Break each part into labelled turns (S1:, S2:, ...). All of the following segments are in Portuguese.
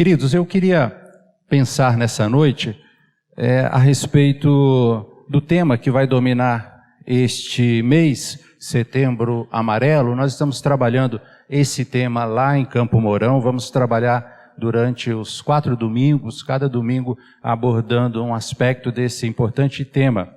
S1: Queridos, eu queria pensar nessa noite a respeito do tema que vai dominar este mês, Setembro Amarelo. Nós estamos trabalhando esse tema lá em Campo Mourão, vamos trabalhar durante os 4 domingos, cada domingo abordando um aspecto desse importante tema.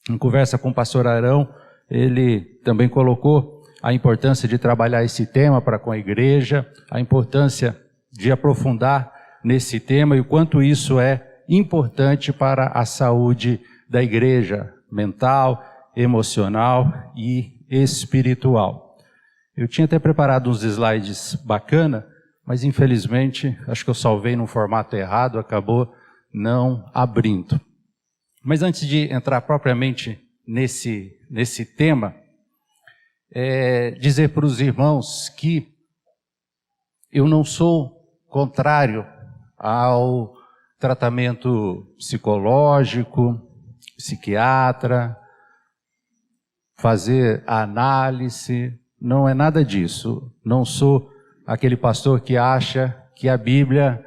S1: Em conversa com o pastor Arão, ele também colocou a importância de trabalhar esse tema para com a igreja, a importância de aprofundar nesse tema e o quanto isso é importante para a saúde da igreja, mental, emocional e espiritual. Eu tinha até preparado uns slides bacana, mas infelizmente, acho que eu salvei num formato errado, acabou não abrindo. Mas antes de entrar propriamente nesse tema, dizer para os irmãos que eu não sou contrário ao tratamento psicológico, psiquiatra, fazer a análise, não é nada disso. Não sou aquele pastor que acha que a Bíblia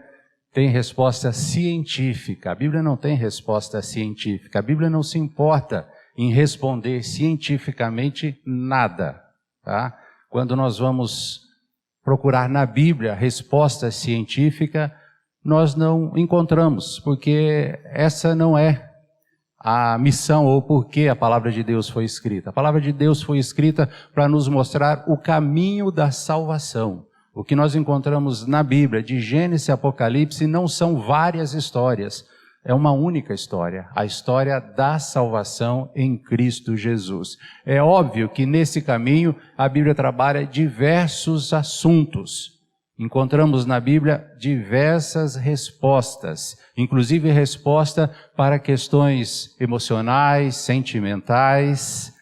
S1: tem resposta científica. A Bíblia não tem resposta científica. A Bíblia não se importa em responder cientificamente nada, tá? Quando nós vamos procurar na Bíblia resposta científica, nós não encontramos, porque essa não é a missão ou por que a palavra de Deus foi escrita. A palavra de Deus foi escrita para nos mostrar o caminho da salvação. O que nós encontramos na Bíblia, de Gênesis e Apocalipse, não são várias histórias. É uma única história, a história da salvação em Cristo Jesus. É óbvio que nesse caminho a Bíblia trabalha diversos assuntos. Encontramos na Bíblia diversas respostas, inclusive resposta para questões emocionais, sentimentais.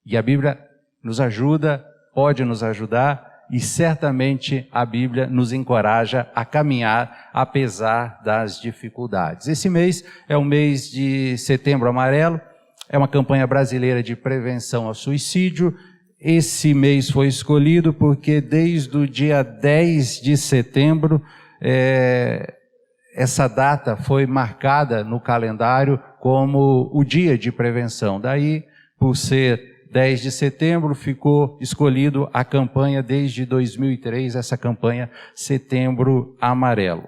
S1: E a Bíblia nos ajuda, pode nos ajudar, e certamente a Bíblia nos encoraja a caminhar apesar das dificuldades. Esse mês é o mês de Setembro Amarelo, é uma campanha brasileira de prevenção ao suicídio. Esse mês foi escolhido porque desde o dia 10 de setembro, essa data foi marcada no calendário como o dia de prevenção. Daí, por ser 10 de setembro, ficou escolhido a campanha desde 2003, essa campanha Setembro Amarelo.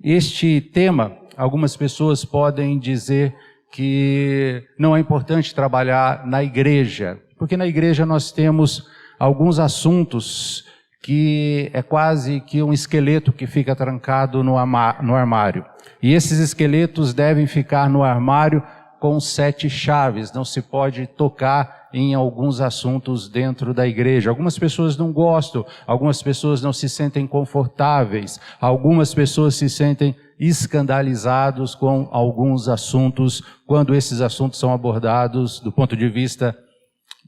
S1: Este tema, algumas pessoas podem dizer que não é importante trabalhar na igreja, porque na igreja nós temos alguns assuntos que é quase que um esqueleto que fica trancado no armário. E esses esqueletos devem ficar no armário com 7 chaves, não se pode tocar em alguns assuntos dentro da igreja. Algumas pessoas não gostam, algumas pessoas não se sentem confortáveis, algumas pessoas se sentem escandalizados com alguns assuntos, quando esses assuntos são abordados do ponto de vista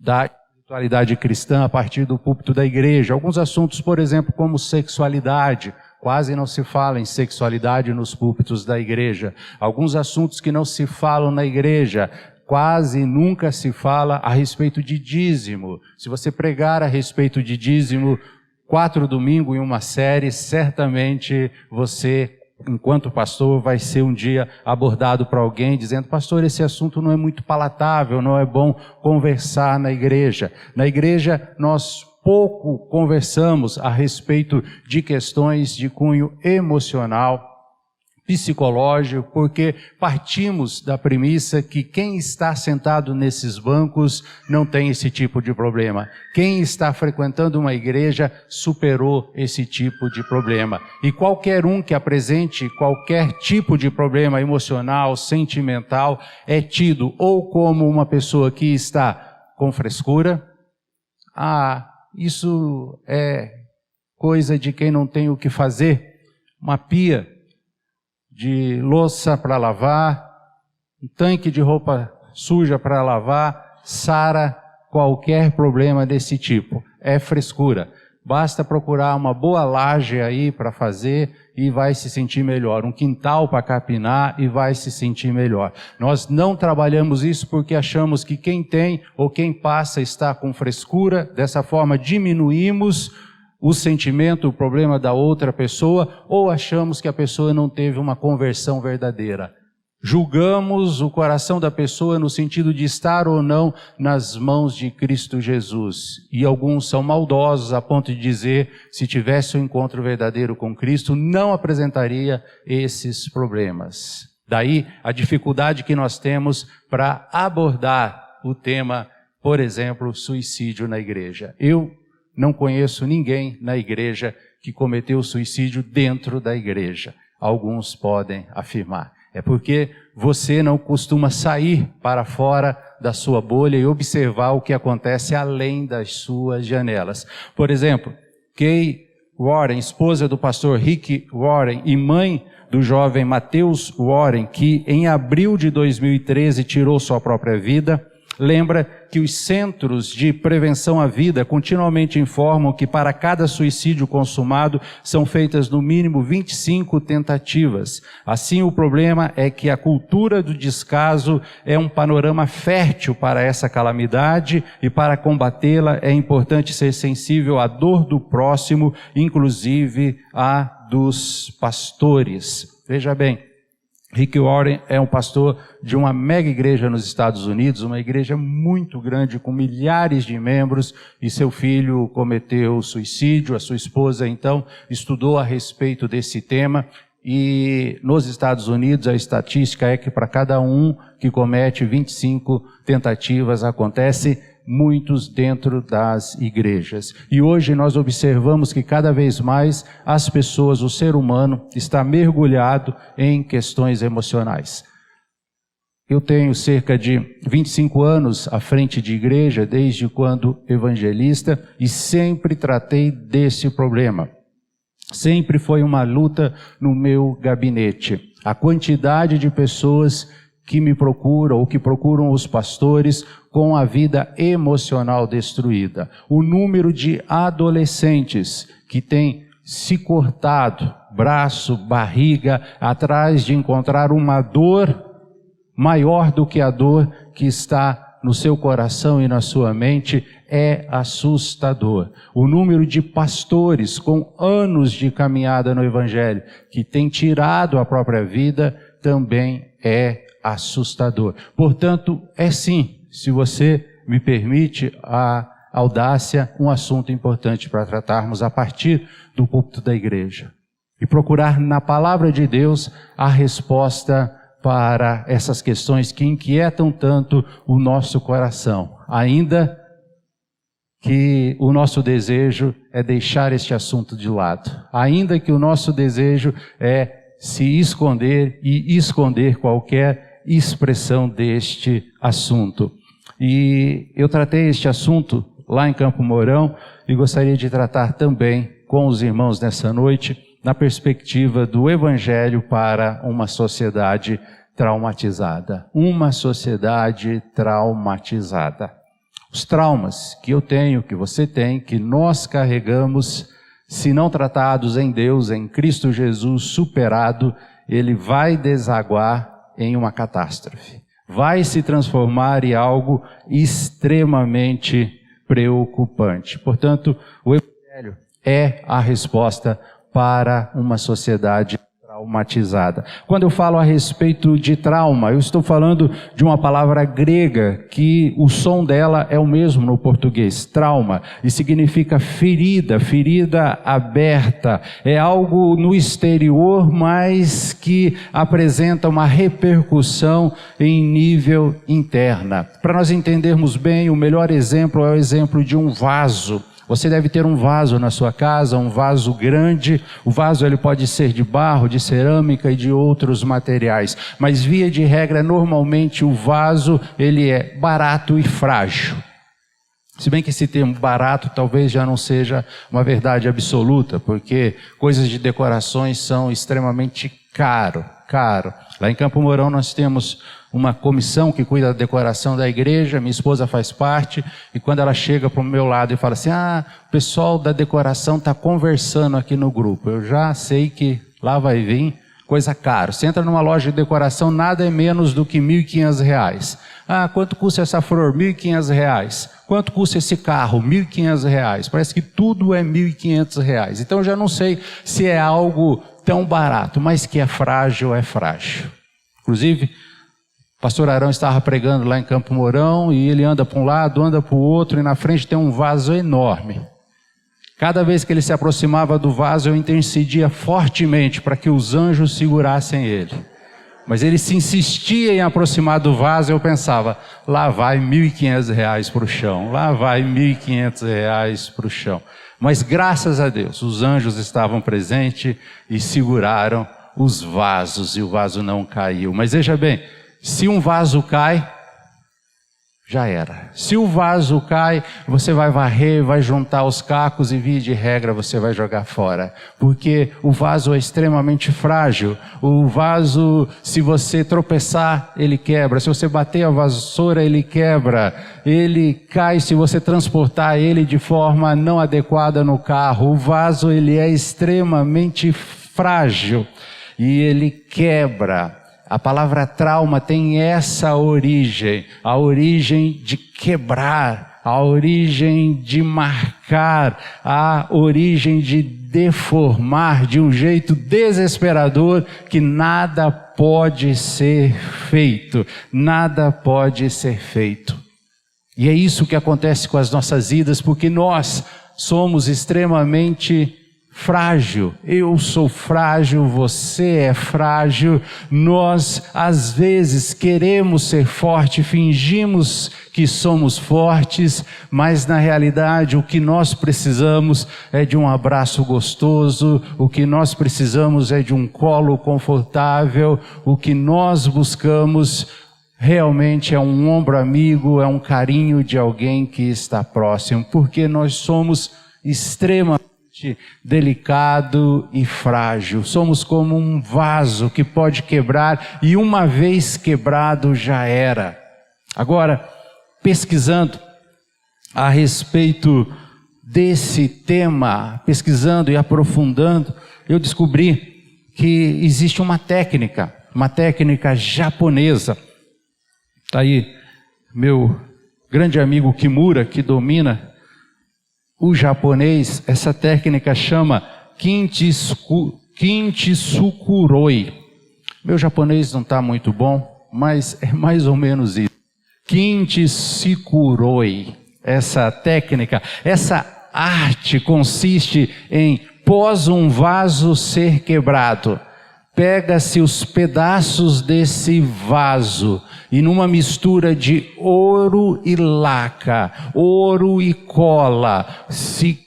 S1: da espiritualidade cristã a partir do púlpito da igreja. Alguns assuntos, por exemplo, como sexualidade, quase não se fala em sexualidade nos púlpitos da igreja. Alguns assuntos que não se falam na igreja, quase nunca se fala a respeito de dízimo. Se você pregar a respeito de dízimo 4 domingos em uma série, certamente você, enquanto pastor, vai ser um dia abordado por alguém dizendo: pastor, esse assunto não é muito palatável, não é bom conversar na igreja. Na igreja nós pouco conversamos a respeito de questões de cunho emocional, psicológico, porque partimos da premissa que quem está sentado nesses bancos não tem esse tipo de problema. Quem está frequentando uma igreja superou esse tipo de problema. E qualquer um que apresente qualquer tipo de problema emocional, sentimental, é tido ou como uma pessoa que está com frescura. Isso é coisa de quem não tem o que fazer. Uma pia de louça para lavar, um tanque de roupa suja para lavar, sara qualquer problema desse tipo. É frescura. Basta procurar uma boa laje aí para fazer e vai se sentir melhor. Um quintal para capinar e vai se sentir melhor. Nós não trabalhamos isso porque achamos que quem tem ou quem passa está com frescura. Dessa forma diminuímos o sentimento, o problema da outra pessoa, ou achamos que a pessoa não teve uma conversão verdadeira. Julgamos o coração da pessoa no sentido de estar ou não nas mãos de Cristo Jesus. E alguns são maldosos a ponto de dizer, se tivesse um encontro verdadeiro com Cristo, não apresentaria esses problemas. Daí a dificuldade que nós temos para abordar o tema, por exemplo, suicídio na igreja. Eu não conheço ninguém na igreja que cometeu suicídio dentro da igreja. Alguns podem afirmar. É porque você não costuma sair para fora da sua bolha e observar o que acontece além das suas janelas. Por exemplo, Kay Warren, esposa do pastor Rick Warren e mãe do jovem Mateus Warren, que em abril de 2013 tirou sua própria vida, lembra que os centros de prevenção à vida continuamente informam que para cada suicídio consumado são feitas no mínimo 25 tentativas. Assim, o problema é que a cultura do descaso é um panorama fértil para essa calamidade e para combatê-la é importante ser sensível à dor do próximo, inclusive à dos pastores. Veja bem, Rick Warren é um pastor de uma mega igreja nos Estados Unidos, uma igreja muito grande, com milhares de membros, e seu filho cometeu suicídio. A sua esposa, então, estudou a respeito desse tema, e nos Estados Unidos a estatística é que para cada um que comete 25 tentativas, acontece muitos dentro das igrejas. E hoje nós observamos que cada vez mais as pessoas, o ser humano, está mergulhado em questões emocionais. Eu tenho cerca de 25 anos à frente de igreja, desde quando evangelista, e sempre tratei desse problema. Sempre foi uma luta no meu gabinete. A quantidade de pessoas que me procuram ou que procuram os pastores com a vida emocional destruída. O número de adolescentes que têm se cortado, braço, barriga, atrás de encontrar uma dor maior do que a dor que está no seu coração e na sua mente, é assustador. O número de pastores com anos de caminhada no Evangelho que têm tirado a própria vida também é assustador. Portanto, é sim, se você me permite a audácia, um assunto importante para tratarmos a partir do púlpito da igreja. E procurar na palavra de Deus a resposta para essas questões que inquietam tanto o nosso coração. Ainda que o nosso desejo é deixar este assunto de lado. Ainda que o nosso desejo é se esconder e esconder qualquer expressão deste assunto. E eu tratei este assunto lá em Campo Mourão e gostaria de tratar também com os irmãos nessa noite, na perspectiva do Evangelho para uma sociedade traumatizada. Uma sociedade traumatizada. Os traumas que eu tenho, que você tem, que nós carregamos, se não tratados em Deus, em Cristo Jesus, superado, ele vai desaguar em uma catástrofe. Vai se transformar em algo extremamente preocupante. Portanto, o Evangelho é a resposta para uma sociedade traumatizada. Quando eu falo a respeito de trauma, eu estou falando de uma palavra grega que o som dela é o mesmo no português, trauma, e significa ferida, ferida aberta. É algo no exterior, mas que apresenta uma repercussão em nível interna. Para nós entendermos bem, o melhor exemplo é o exemplo de um vaso. Você deve ter um vaso na sua casa, um vaso grande. O vaso ele pode ser de barro, de cerâmica e de outros materiais. Mas via de regra, normalmente o vaso ele é barato e frágil. Se bem que esse termo barato talvez já não seja uma verdade absoluta, porque coisas de decorações são extremamente caro. Lá em Campo Mourão nós temos uma comissão que cuida da decoração da igreja, minha esposa faz parte, e quando ela chega para o meu lado e fala assim, o pessoal da decoração está conversando aqui no grupo, eu já sei que lá vai vir coisa cara. Você entra numa loja de decoração, nada é menos do que R$ 1.500. Quanto custa essa flor? R$ 1.500. Quanto custa esse carro? R$1.500. Parece que tudo é R$1.500. Então eu já não sei se é algo tão barato, mas que é frágil, é frágil. Inclusive, o pastor Arão estava pregando lá em Campo Mourão e ele anda para um lado, anda para o outro e na frente tem um vaso enorme. Cada vez que ele se aproximava do vaso, eu intercedia fortemente para que os anjos segurassem ele. Mas ele se insistia em aproximar do vaso, eu pensava, lá vai R$1.500 para o chão, lá vai R$1.500 para o chão. Mas graças a Deus, os anjos estavam presentes e seguraram os vasos e o vaso não caiu. Mas veja bem, se um vaso cai, já era. Se o vaso cai, você vai varrer, vai juntar os cacos e, via de regra, você vai jogar fora. Porque o vaso é extremamente frágil. O vaso, se você tropeçar, ele quebra. Se você bater a vassoura, ele quebra. Ele cai se você transportar ele de forma não adequada no carro. O vaso, ele é extremamente frágil e ele quebra. A palavra trauma tem essa origem, a origem de quebrar, a origem de marcar, a origem de deformar de um jeito desesperador que nada pode ser feito, nada pode ser feito. E é isso que acontece com as nossas vidas, porque nós somos extremamente frágil, eu sou frágil, você é frágil, nós às vezes queremos ser forte, fingimos que somos fortes, mas na realidade o que nós precisamos é de um abraço gostoso, o que nós precisamos é de um colo confortável, o que nós buscamos realmente é um ombro amigo, é um carinho de alguém que está próximo, porque nós somos extremamente delicado e frágil. Somos como um vaso que pode quebrar e uma vez quebrado já era. Agora, pesquisando a respeito desse tema, pesquisando e aprofundando, eu descobri que existe uma técnica japonesa. Está aí meu grande amigo Kimura, que domina o japonês. Essa técnica chama Kintsukuroi. Meu japonês não está muito bom, mas é mais ou menos isso. Kintsukuroi. Essa técnica, essa arte consiste em, após um vaso ser quebrado, pega-se os pedaços desse vaso e numa mistura de ouro e laca, ouro e cola, se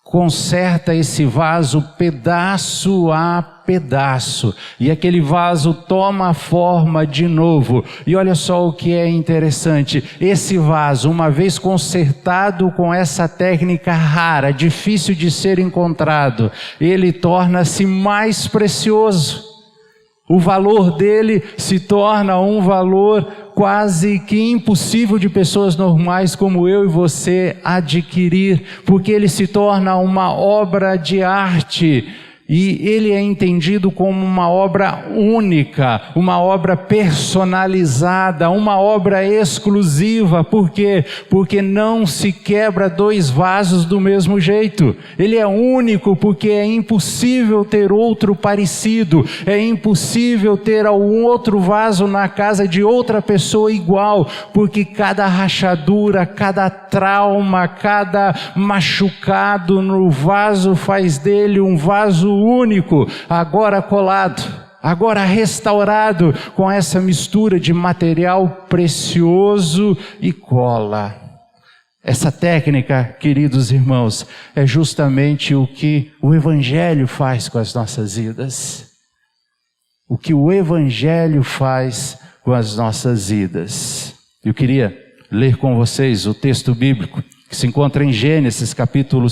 S1: conserta esse vaso pedaço a pedaço e aquele vaso toma a forma de novo. E olha só o que é interessante, esse vaso, uma vez consertado com essa técnica rara, difícil de ser encontrado, ele torna-se mais precioso. O valor dele se torna um valor quase que impossível de pessoas normais como eu e você adquirir, porque ele se torna uma obra de arte. E ele é entendido como uma obra única, uma obra personalizada, uma obra exclusiva. Por quê? Porque não se quebra dois vasos do mesmo jeito. Ele é único porque é impossível ter outro parecido. É impossível ter algum outro vaso na casa de outra pessoa igual, porque cada rachadura, cada trauma, cada machucado no vaso faz dele um vaso único, agora colado, agora restaurado com essa mistura de material precioso e cola. Essa técnica, queridos irmãos, é justamente o que o Evangelho faz com as nossas vidas. O que o Evangelho faz com as nossas vidas. Eu queria ler com vocês o texto bíblico que se encontra em Gênesis capítulo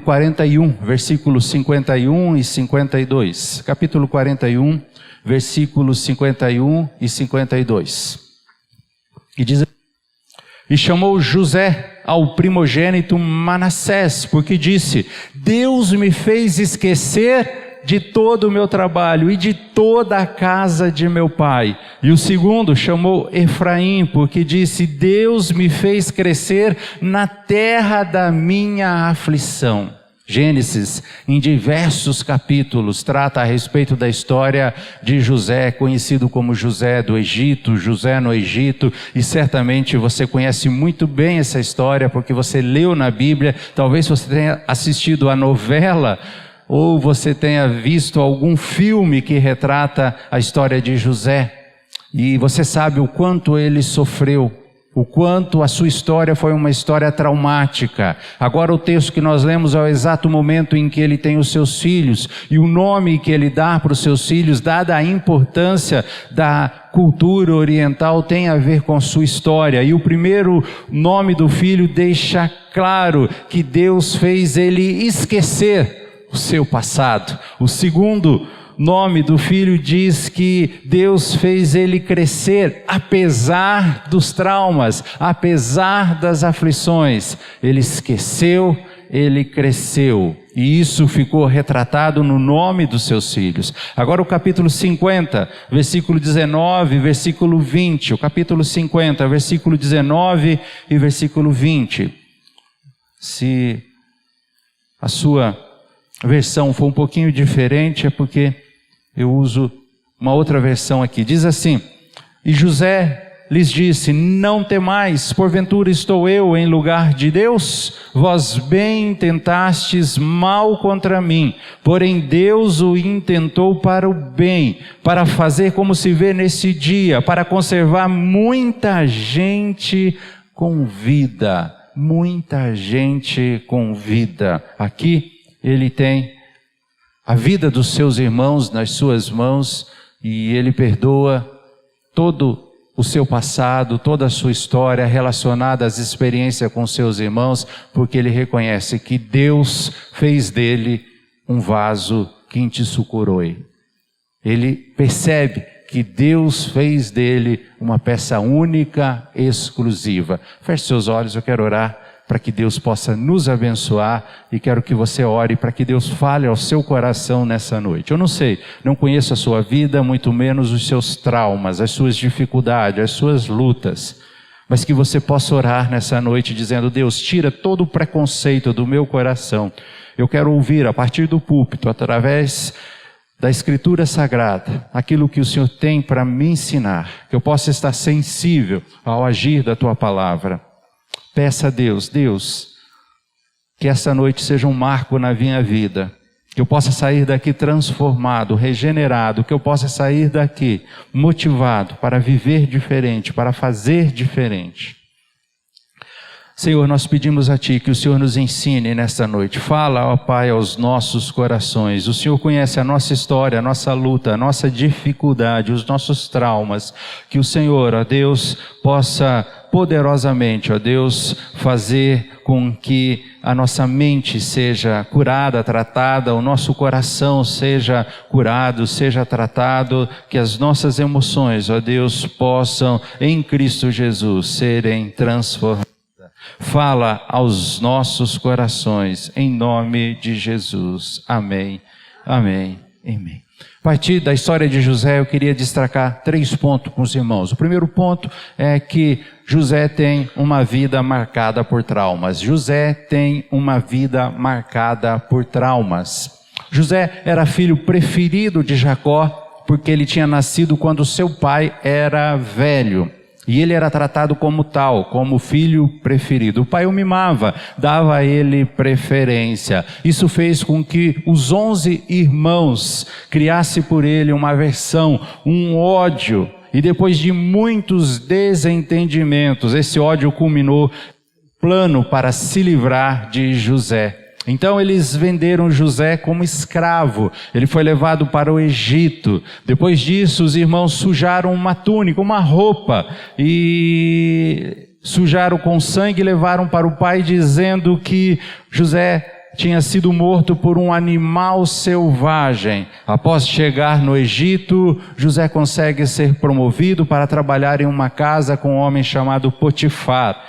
S1: 41, versículos 51 e 52. Capítulo 41, versículos 51 e 52. E diz: E chamou José ao primogênito Manassés, porque disse: Deus me fez esquecer de todo o meu trabalho e de toda a casa de meu pai. E o segundo chamou Efraim, porque disse: Deus me fez crescer na terra da minha aflição. Gênesis, em diversos capítulos, trata a respeito da história de José, conhecido como José do Egito, José no Egito, e certamente você conhece muito bem essa história, porque você leu na Bíblia, talvez você tenha assistido a novela, ou você tenha visto algum filme que retrata a história de José, e você sabe o quanto ele sofreu, o quanto a sua história foi uma história traumática. Agora o texto que nós lemos é o exato momento em que ele tem os seus filhos, e o nome que ele dá para os seus filhos, dada a importância da cultura oriental, tem a ver com sua história. E o primeiro nome do filho deixa claro que Deus fez ele esquecer o seu passado. O segundo nome do filho diz que Deus fez ele crescer, apesar dos traumas, apesar das aflições. Ele esqueceu, ele cresceu. E isso ficou retratado no nome dos seus filhos. Agora o capítulo 50, versículo 19, versículo 20. O capítulo 50, versículo 19 e versículo 20. Se a sua versão for um pouquinho diferente, é porque eu uso uma outra versão aqui. Diz assim: E José lhes disse: Não temais, porventura estou eu em lugar de Deus? Vós bem intentastes mal contra mim, porém Deus o intentou para o bem, para fazer como se vê nesse dia, para conservar muita gente com vida. Muita gente com vida. Aqui ele tem a vida dos seus irmãos nas suas mãos, e ele perdoa todo o seu passado, toda a sua história relacionada às experiências com seus irmãos, porque ele reconhece que Deus fez dele um vaso quintisucuroi. Ele percebe que Deus fez dele uma peça única, exclusiva. Feche seus olhos, eu quero orar para que Deus possa nos abençoar, e quero que você ore para que Deus fale ao seu coração nessa noite. Eu não sei, não conheço a sua vida, muito menos os seus traumas, as suas dificuldades, as suas lutas, mas que você possa orar nessa noite dizendo: Deus, tira todo o preconceito do meu coração. Eu quero ouvir a partir do púlpito, através da Escritura Sagrada, aquilo que o Senhor tem para me ensinar, que eu possa estar sensível ao agir da Tua Palavra. Peça a Deus: Deus, que essa noite seja um marco na minha vida, que eu possa sair daqui transformado, regenerado, que eu possa sair daqui motivado para viver diferente, para fazer diferente. Senhor, nós pedimos a Ti que o Senhor nos ensine nesta noite. Fala, ó Pai, aos nossos corações. O Senhor conhece a nossa história, a nossa luta, a nossa dificuldade, os nossos traumas. Que o Senhor, ó Deus, possa poderosamente, ó Deus, fazer com que a nossa mente seja curada, tratada, o nosso coração seja curado, seja tratado, que as nossas emoções, ó Deus, possam em Cristo Jesus serem transformadas. Fala aos nossos corações, em nome de Jesus. Amém, amém, amém. A partir da história de José, eu queria destacar 3 pontos com os irmãos. O primeiro ponto é que José tem uma vida marcada por traumas. José tem uma vida marcada por traumas. José era filho preferido de Jacó, porque ele tinha nascido quando seu pai era velho. E ele era tratado como tal, como filho preferido. O pai o mimava, dava a ele preferência. Isso fez com que os 11 irmãos criassem por ele uma aversão, um ódio. E depois de muitos desentendimentos, esse ódio culminou no plano para se livrar de José. Então eles venderam José como escravo, ele foi levado para o Egito. Depois disso os irmãos sujaram uma túnica, uma roupa, e sujaram com sangue e levaram para o pai, dizendo que José tinha sido morto por um animal selvagem. Após chegar no Egito, José consegue ser promovido para trabalhar em uma casa com um homem chamado Potifar.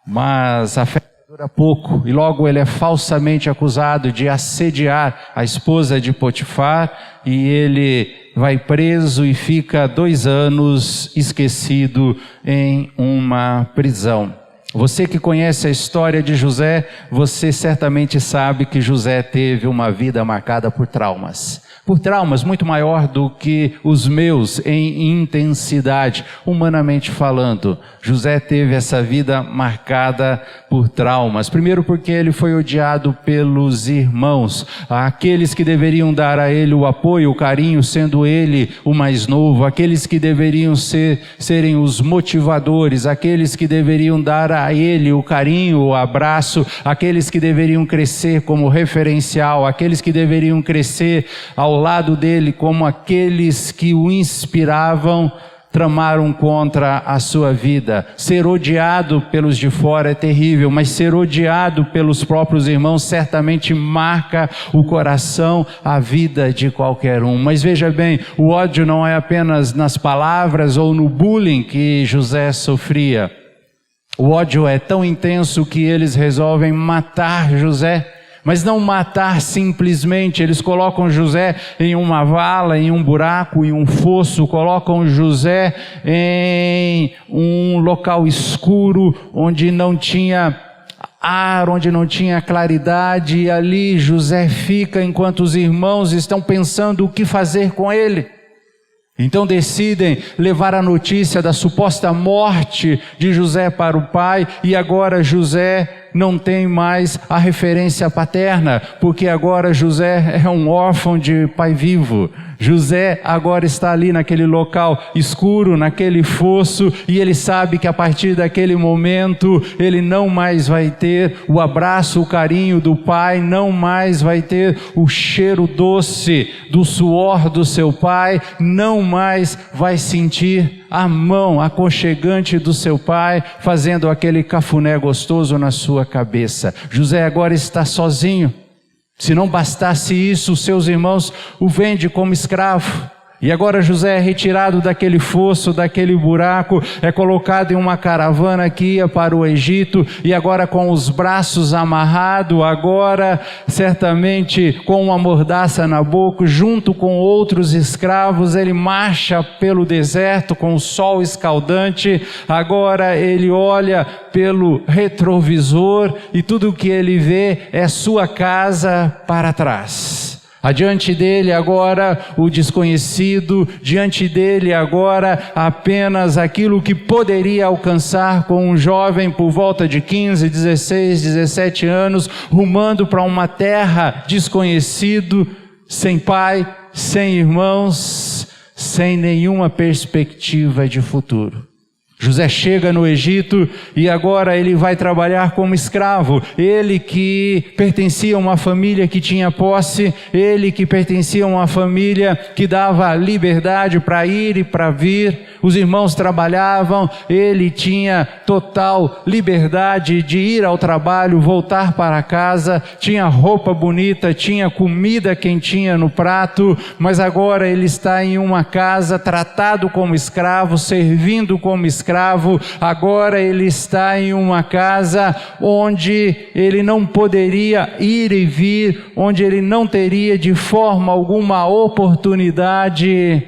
S1: Mas a fé dura pouco, e logo ele é falsamente acusado de assediar a esposa de Potifar, e ele vai preso e fica 2 anos esquecido em uma prisão. Você que conhece a história de José, você certamente sabe que José teve uma vida marcada por traumas muito maior do que os meus em intensidade, humanamente falando. José teve essa vida marcada por traumas. Primeiro porque ele foi odiado pelos irmãos, aqueles que deveriam dar a ele o apoio, o carinho, sendo ele o mais novo, aqueles que deveriam serem os motivadores, aqueles que deveriam dar a ele o carinho, o abraço, aqueles que deveriam crescer como referencial, aqueles que deveriam crescer ao lado dele como aqueles que o inspiravam, tramaram contra a sua vida. Ser odiado pelos de fora é terrível, mas ser odiado pelos próprios irmãos certamente marca o coração, a vida de qualquer um. Mas veja bem, o ódio não é apenas nas palavras ou no bullying que José sofria. O ódio é tão intenso que eles resolvem matar José. Mas não matar simplesmente, eles colocam José em uma vala, em um buraco, em um fosso, colocam José em um local escuro, onde não tinha ar, onde não tinha claridade, e ali José fica enquanto os irmãos estão pensando o que fazer com ele. Então decidem levar a notícia da suposta morte de José para o pai, e agora José não tem mais a referência paterna, porque agora José é um órfão de pai vivo. José agora está ali naquele local escuro, naquele fosso, e ele sabe que a partir daquele momento ele não mais vai ter o abraço, o carinho do pai, não mais vai ter o cheiro doce do suor do seu pai, não mais vai sentir a mão aconchegante do seu pai, fazendo aquele cafuné gostoso na sua cabeça. José agora está sozinho. Se não bastasse isso, seus irmãos o vendem como escravo. E agora José é retirado daquele fosso, daquele buraco, é colocado em uma caravana que ia para o Egito, e agora com os braços amarrados, agora certamente com uma mordaça na boca, junto com outros escravos, ele marcha pelo deserto com o sol escaldante. Agora ele olha pelo retrovisor e tudo o que ele vê é sua casa para trás. Adiante dele agora o desconhecido, diante dele agora apenas aquilo que poderia alcançar com um jovem por volta de 15, 16, 17 anos, rumando para uma terra desconhecido, sem pai, sem irmãos, sem nenhuma perspectiva de futuro. José chega no Egito e agora ele vai trabalhar como escravo. Ele que pertencia a uma família que tinha posse, ele que pertencia a uma família que dava liberdade para ir e para vir. Os irmãos trabalhavam, ele tinha total liberdade de ir ao trabalho, voltar para casa, tinha roupa bonita, tinha comida quentinha no prato, mas agora ele está em uma casa tratado como escravo, servindo como escravo. Agora ele está em uma casa onde ele não poderia ir e vir, onde ele não teria de forma alguma oportunidade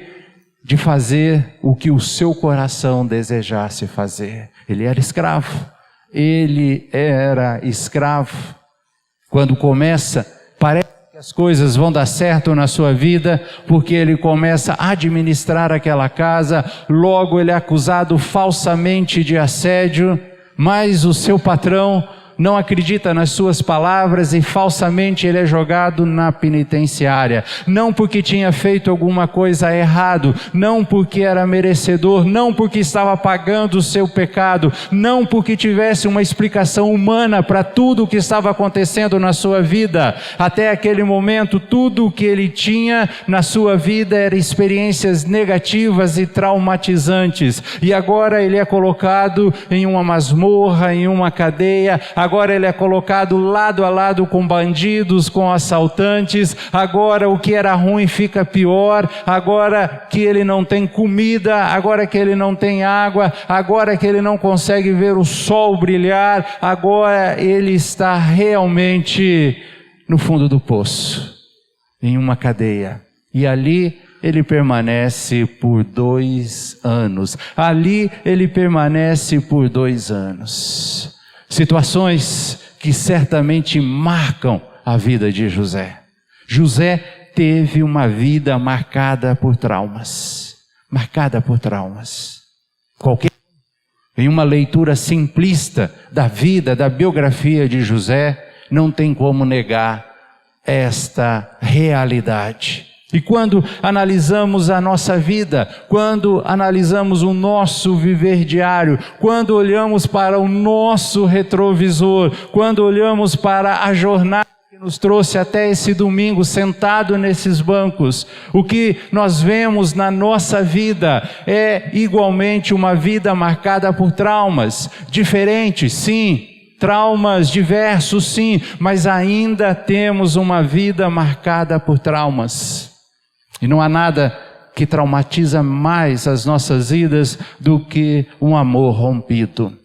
S1: de fazer o que o seu coração desejasse fazer. Ele era escravo. Ele era escravo. Quando começa, parece que as coisas vão dar certo na sua vida, porque ele começa a administrar aquela casa, logo ele é acusado falsamente de assédio, mas o seu patrão não acredita nas suas palavras e falsamente ele é jogado na penitenciária. Não porque tinha feito alguma coisa errado, não porque era merecedor, não porque estava pagando o seu pecado, não porque tivesse uma explicação humana para tudo o que estava acontecendo na sua vida. Até aquele momento, tudo o que ele tinha na sua vida eram experiências negativas e traumatizantes. E agora ele é colocado em uma masmorra, em uma cadeia. agora ele é colocado lado a lado com bandidos, com assaltantes, agora o que era ruim fica pior, agora que ele não tem comida, agora que ele não tem água, agora que ele não consegue ver o sol brilhar, agora ele está realmente no fundo do poço, em uma cadeia. E ali ele permanece por 2 anos. Ali ele permanece por 2 anos. Situações que certamente marcam a vida de José. José teve uma vida marcada por traumas. Marcada por traumas. Em uma leitura simplista da vida, da biografia de José, não tem como negar esta realidade. E quando analisamos a nossa vida, quando analisamos o nosso viver diário, quando olhamos para o nosso retrovisor, quando olhamos para a jornada que nos trouxe até esse domingo, sentado nesses bancos, o que nós vemos na nossa vida é igualmente uma vida marcada por traumas, diferentes, sim, traumas diversos, sim, mas ainda temos uma vida marcada por traumas. E não há nada que traumatiza mais as nossas vidas do que um amor rompido.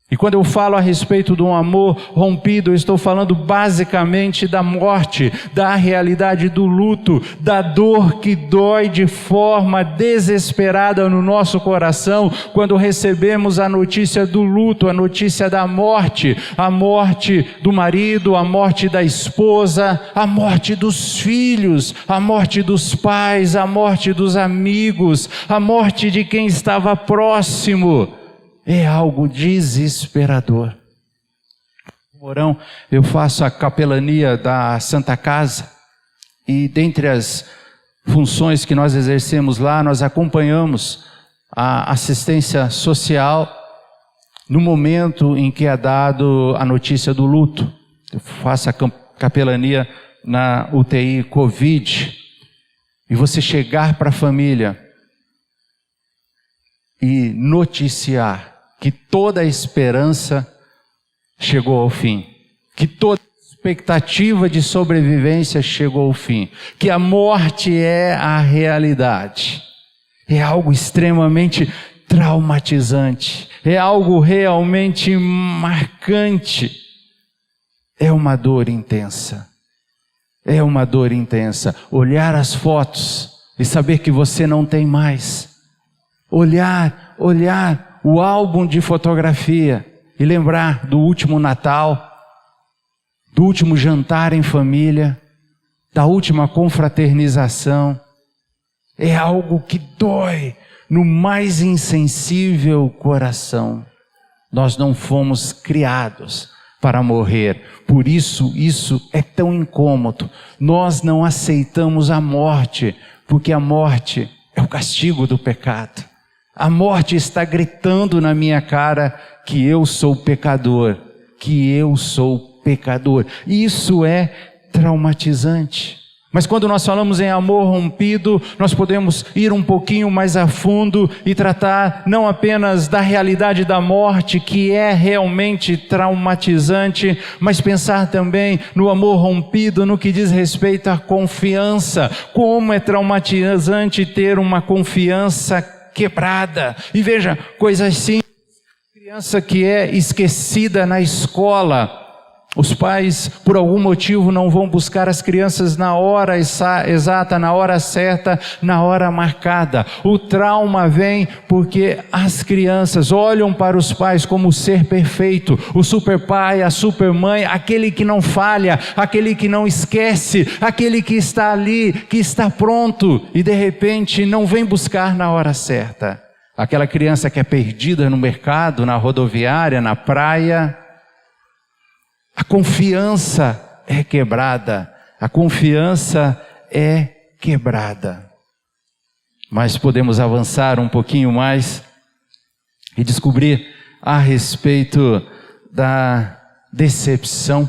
S1: E quando eu falo a respeito de um amor rompido, eu estou falando basicamente da morte, da realidade do luto, da dor que dói de forma desesperada no nosso coração, quando recebemos a notícia do luto, a notícia da morte, a morte do marido, a morte da esposa, a morte dos filhos, a morte dos pais, a morte dos amigos, a morte de quem estava próximo. É algo desesperador. No Mourão, eu faço a capelania da Santa Casa e dentre as funções que nós exercemos lá, nós acompanhamos a assistência social no momento em que é dado a notícia do luto. Eu faço a capelania na UTI Covid e você chegar para a família e noticiar que toda a esperança chegou ao fim, que toda a expectativa de sobrevivência chegou ao fim, que a morte é a realidade. É algo extremamente traumatizante, é algo realmente marcante. É uma dor intensa, é uma dor intensa. Olhar as fotos e saber que você não tem mais. Olhar o álbum de fotografia e lembrar do último Natal, do último jantar em família, da última confraternização. É algo que dói no mais insensível coração. Nós não fomos criados para morrer, por isso é tão incômodo. Nós não aceitamos a morte, porque a morte é o castigo do pecado. A morte está gritando na minha cara que eu sou pecador, que eu sou pecador. Isso é traumatizante. Mas quando nós falamos em amor rompido, nós podemos ir um pouquinho mais a fundo e tratar não apenas da realidade da morte, que é realmente traumatizante, mas pensar também no amor rompido no que diz respeito à confiança. Como é traumatizante ter uma confiança quebrada. E veja, coisas simples. Criança que é esquecida na escola. Os pais, por algum motivo, não vão buscar as crianças na hora exata, na hora certa, na hora marcada. O trauma vem porque as crianças olham para os pais como o ser perfeito, o super pai, a super mãe, aquele que não falha, aquele que não esquece, aquele que está ali, que está pronto e de repente não vem buscar na hora certa. Aquela criança que é perdida no mercado, na rodoviária, na praia. A confiança é quebrada, a confiança é quebrada. Mas podemos avançar um pouquinho mais e descobrir a respeito da decepção,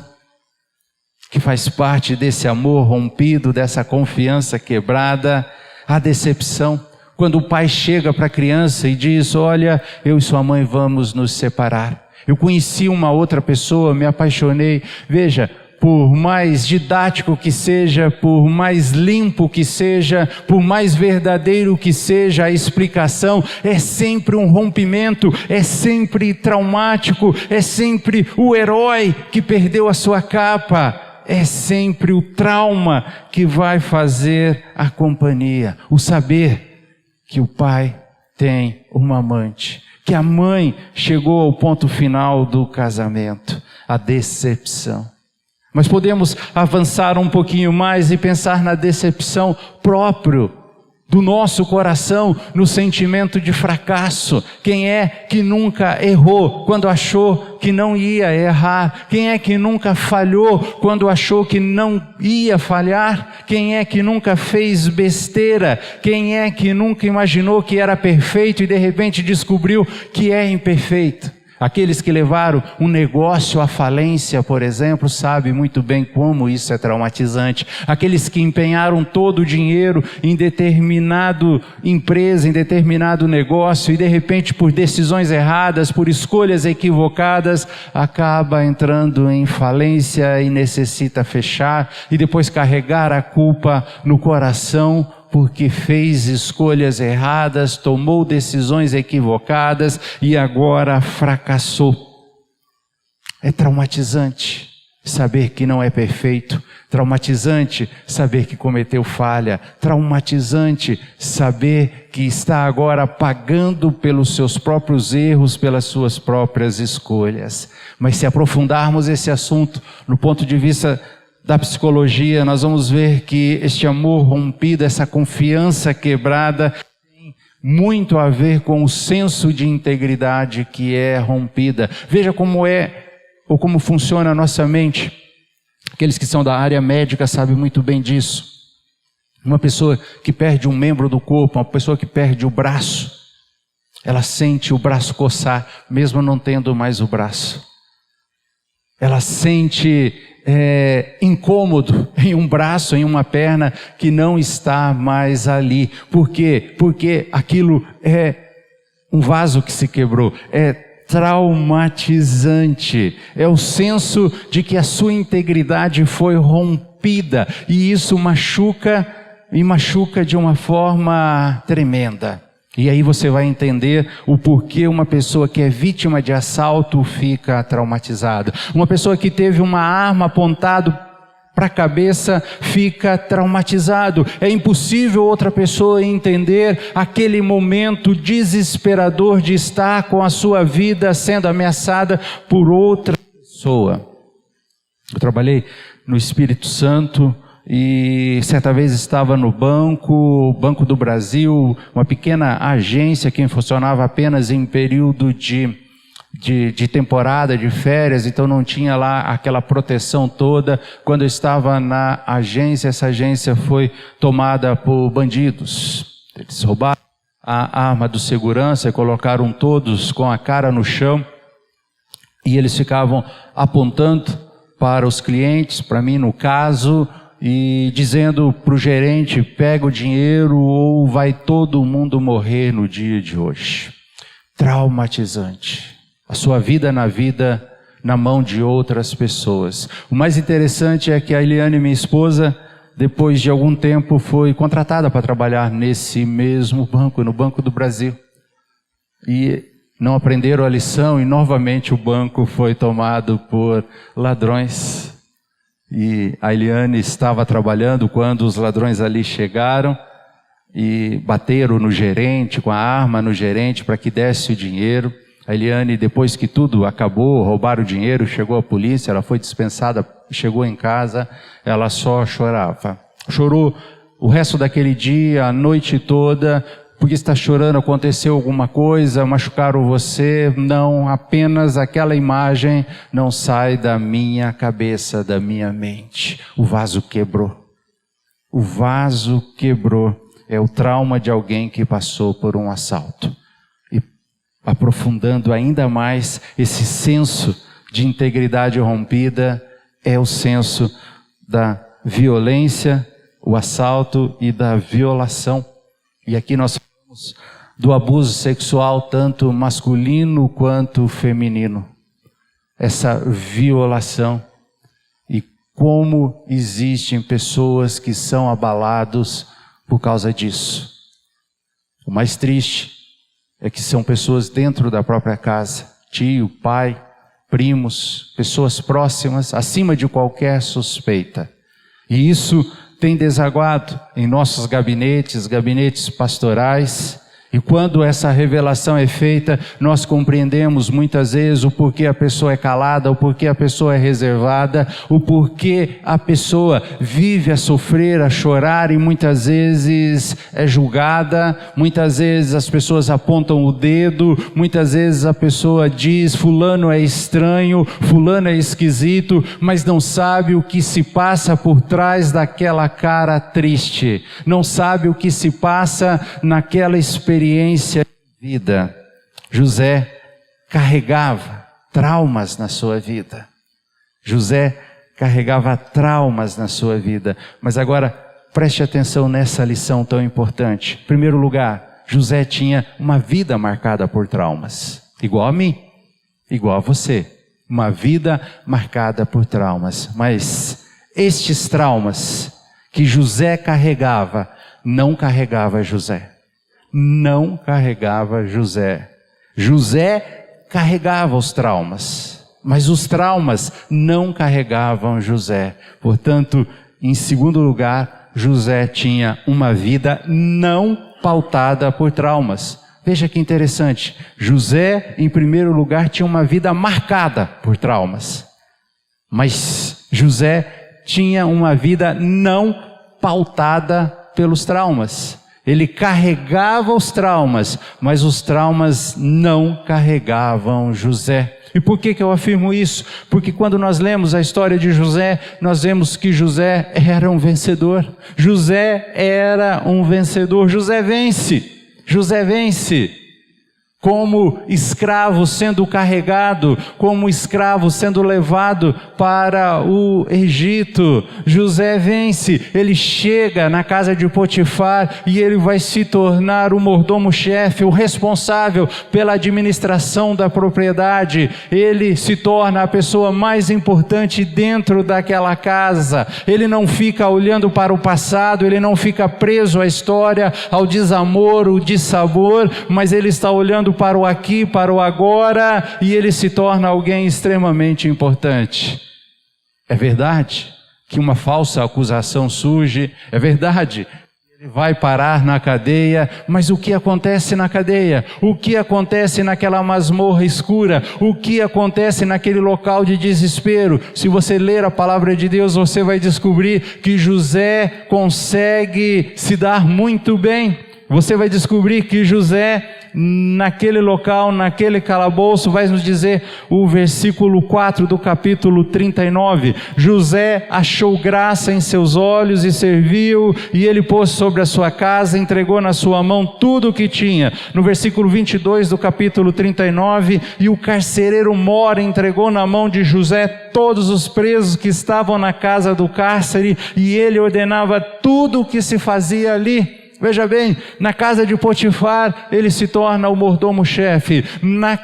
S1: que faz parte desse amor rompido, dessa confiança quebrada, a decepção. Quando o pai chega para a criança e diz, olha, eu e sua mãe vamos nos separar. Eu conheci uma outra pessoa, me apaixonei. Veja, por mais didático que seja, por mais limpo que seja, por mais verdadeiro que seja a explicação, é sempre um rompimento, é sempre traumático, é sempre o herói que perdeu a sua capa, é sempre o trauma que vai fazer a companhia, o saber que o pai tem uma amante, que a mãe chegou ao ponto final do casamento, a decepção. Mas podemos avançar um pouquinho mais e pensar na decepção próprio do nosso coração, no sentimento de fracasso. Quem é que nunca errou quando achou que não ia errar? Quem é que nunca falhou quando achou que não ia falhar? Quem é que nunca fez besteira? Quem é que nunca imaginou que era perfeito e de repente descobriu que é imperfeito? Aqueles que levaram um negócio à falência, por exemplo, sabem muito bem como isso é traumatizante. Aqueles que empenharam todo o dinheiro em determinada empresa, em determinado negócio, e de repente por decisões erradas, por escolhas equivocadas, acaba entrando em falência e necessita fechar, e depois carregar a culpa no coração, porque fez escolhas erradas, tomou decisões equivocadas e agora fracassou. É traumatizante saber que não é perfeito, traumatizante saber que cometeu falha, traumatizante saber que está agora pagando pelos seus próprios erros, pelas suas próprias escolhas. Mas se aprofundarmos esse assunto no ponto de vista da psicologia, nós vamos ver que este amor rompido, essa confiança quebrada, tem muito a ver com o senso de integridade que é rompida. Veja como é, ou como funciona a nossa mente. Aqueles que são da área médica sabem muito bem disso. Uma pessoa que perde um membro do corpo, uma pessoa que perde o braço, ela sente o braço coçar, mesmo não tendo mais o braço. Ela sente incômodo em um braço, em uma perna que não está mais ali. Por quê? Porque aquilo é um vaso que se quebrou, é traumatizante, é o senso de que a sua integridade foi rompida, e isso machuca, e machuca de uma forma tremenda. E aí você vai entender o porquê uma pessoa que é vítima de assalto fica traumatizada. Uma pessoa que teve uma arma apontada para a cabeça fica traumatizado. É impossível outra pessoa entender aquele momento desesperador de estar com a sua vida sendo ameaçada por outra pessoa. Eu trabalhei no Espírito Santo, e certa vez estava no Banco do Brasil, uma pequena agência que funcionava apenas em período de temporada, de férias, então não tinha lá aquela proteção toda. Quando eu estava na agência, essa agência foi tomada por bandidos. Eles roubaram a arma do segurança e colocaram todos com a cara no chão, e eles ficavam apontando para os clientes, para mim no caso, e dizendo para o gerente: pega o dinheiro ou vai todo mundo morrer no dia de hoje. Traumatizante. A sua vida na mão de outras pessoas. O mais interessante é que a Eliane, minha esposa, depois de algum tempo foi contratada para trabalhar nesse mesmo banco, no Banco do Brasil. E não aprenderam a lição, e novamente o banco foi tomado por ladrões. E a Eliane estava trabalhando quando os ladrões ali chegaram e bateram no gerente, com a arma no gerente, para que desse o dinheiro. A Eliane, depois que tudo acabou, roubaram o dinheiro, chegou a polícia, ela foi dispensada, chegou em casa, ela só chorava. Chorou o resto daquele dia, a noite toda. Porque está chorando? Aconteceu alguma coisa? Machucaram você? Não, apenas aquela imagem não sai da minha cabeça, da minha mente. O vaso quebrou. O vaso quebrou. É o trauma de alguém que passou por um assalto. E aprofundando ainda mais esse senso de integridade rompida, é o senso da violência, o assalto e da violação. E aqui nós falamos do abuso sexual, tanto masculino quanto feminino. essa violação. E como existem pessoas que são abalados por causa disso. O mais triste é que são pessoas dentro da própria casa, tio, pai, primos, pessoas próximas, acima de qualquer suspeita. E isso tem desaguado em nossos gabinetes pastorais. E quando essa revelação é feita, nós compreendemos muitas vezes o porquê a pessoa é calada, o porquê a pessoa é reservada, o porquê a pessoa vive a sofrer, a chorar e muitas vezes é julgada, muitas vezes as pessoas apontam o dedo, muitas vezes a pessoa diz fulano é estranho, fulano é esquisito, mas não sabe o que se passa por trás daquela cara triste, não sabe o que se passa naquela experiência de vida. José carregava traumas na sua vida. José carregava traumas na sua vida. Mas agora, preste atenção nessa lição tão importante. Em primeiro lugar, José tinha uma vida marcada por traumas. Igual a mim, igual a você. Uma vida marcada por traumas. Mas estes traumas que José carregava, não carregava José. Não carregava José. José carregava os traumas, mas os traumas não carregavam José. Portanto, em segundo lugar, José tinha uma vida não pautada por traumas. Veja que interessante, José, em primeiro lugar, tinha uma vida marcada por traumas, mas José tinha uma vida não pautada pelos traumas. Ele carregava os traumas, mas os traumas não carregavam José. E por que eu afirmo isso? Porque quando nós lemos a história de José, nós vemos que José era um vencedor. José era um vencedor. José vence. José vence. Como escravo sendo carregado, como escravo sendo levado para o Egito. José vence, ele chega na casa de Potifar e ele vai se tornar o mordomo-chefe, o responsável pela administração da propriedade. Ele se torna a pessoa mais importante dentro daquela casa. Ele não fica olhando para o passado, ele não fica preso à história, ao desamor, o dissabor, mas ele está olhando para o aqui, para o agora, e ele se torna alguém extremamente importante. É verdade que uma falsa acusação surge, é verdade que ele vai parar na cadeia, mas o que acontece na cadeia? O que acontece naquela masmorra escura? O que acontece naquele local de desespero? Se você ler a palavra de Deus, você vai descobrir que José consegue se dar muito bem. Você vai descobrir que José, naquele local, naquele calabouço, vai nos dizer o versículo 4 do capítulo 39. José achou graça em seus olhos e serviu, e ele pôs sobre a sua casa, entregou na sua mão tudo o que tinha. No versículo 22 do capítulo 39, e o carcereiro Mora entregou na mão de José todos os presos que estavam na casa do cárcere, e ele ordenava tudo o que se fazia ali. Veja bem, na casa de Potifar, ele se torna o mordomo-chefe. Na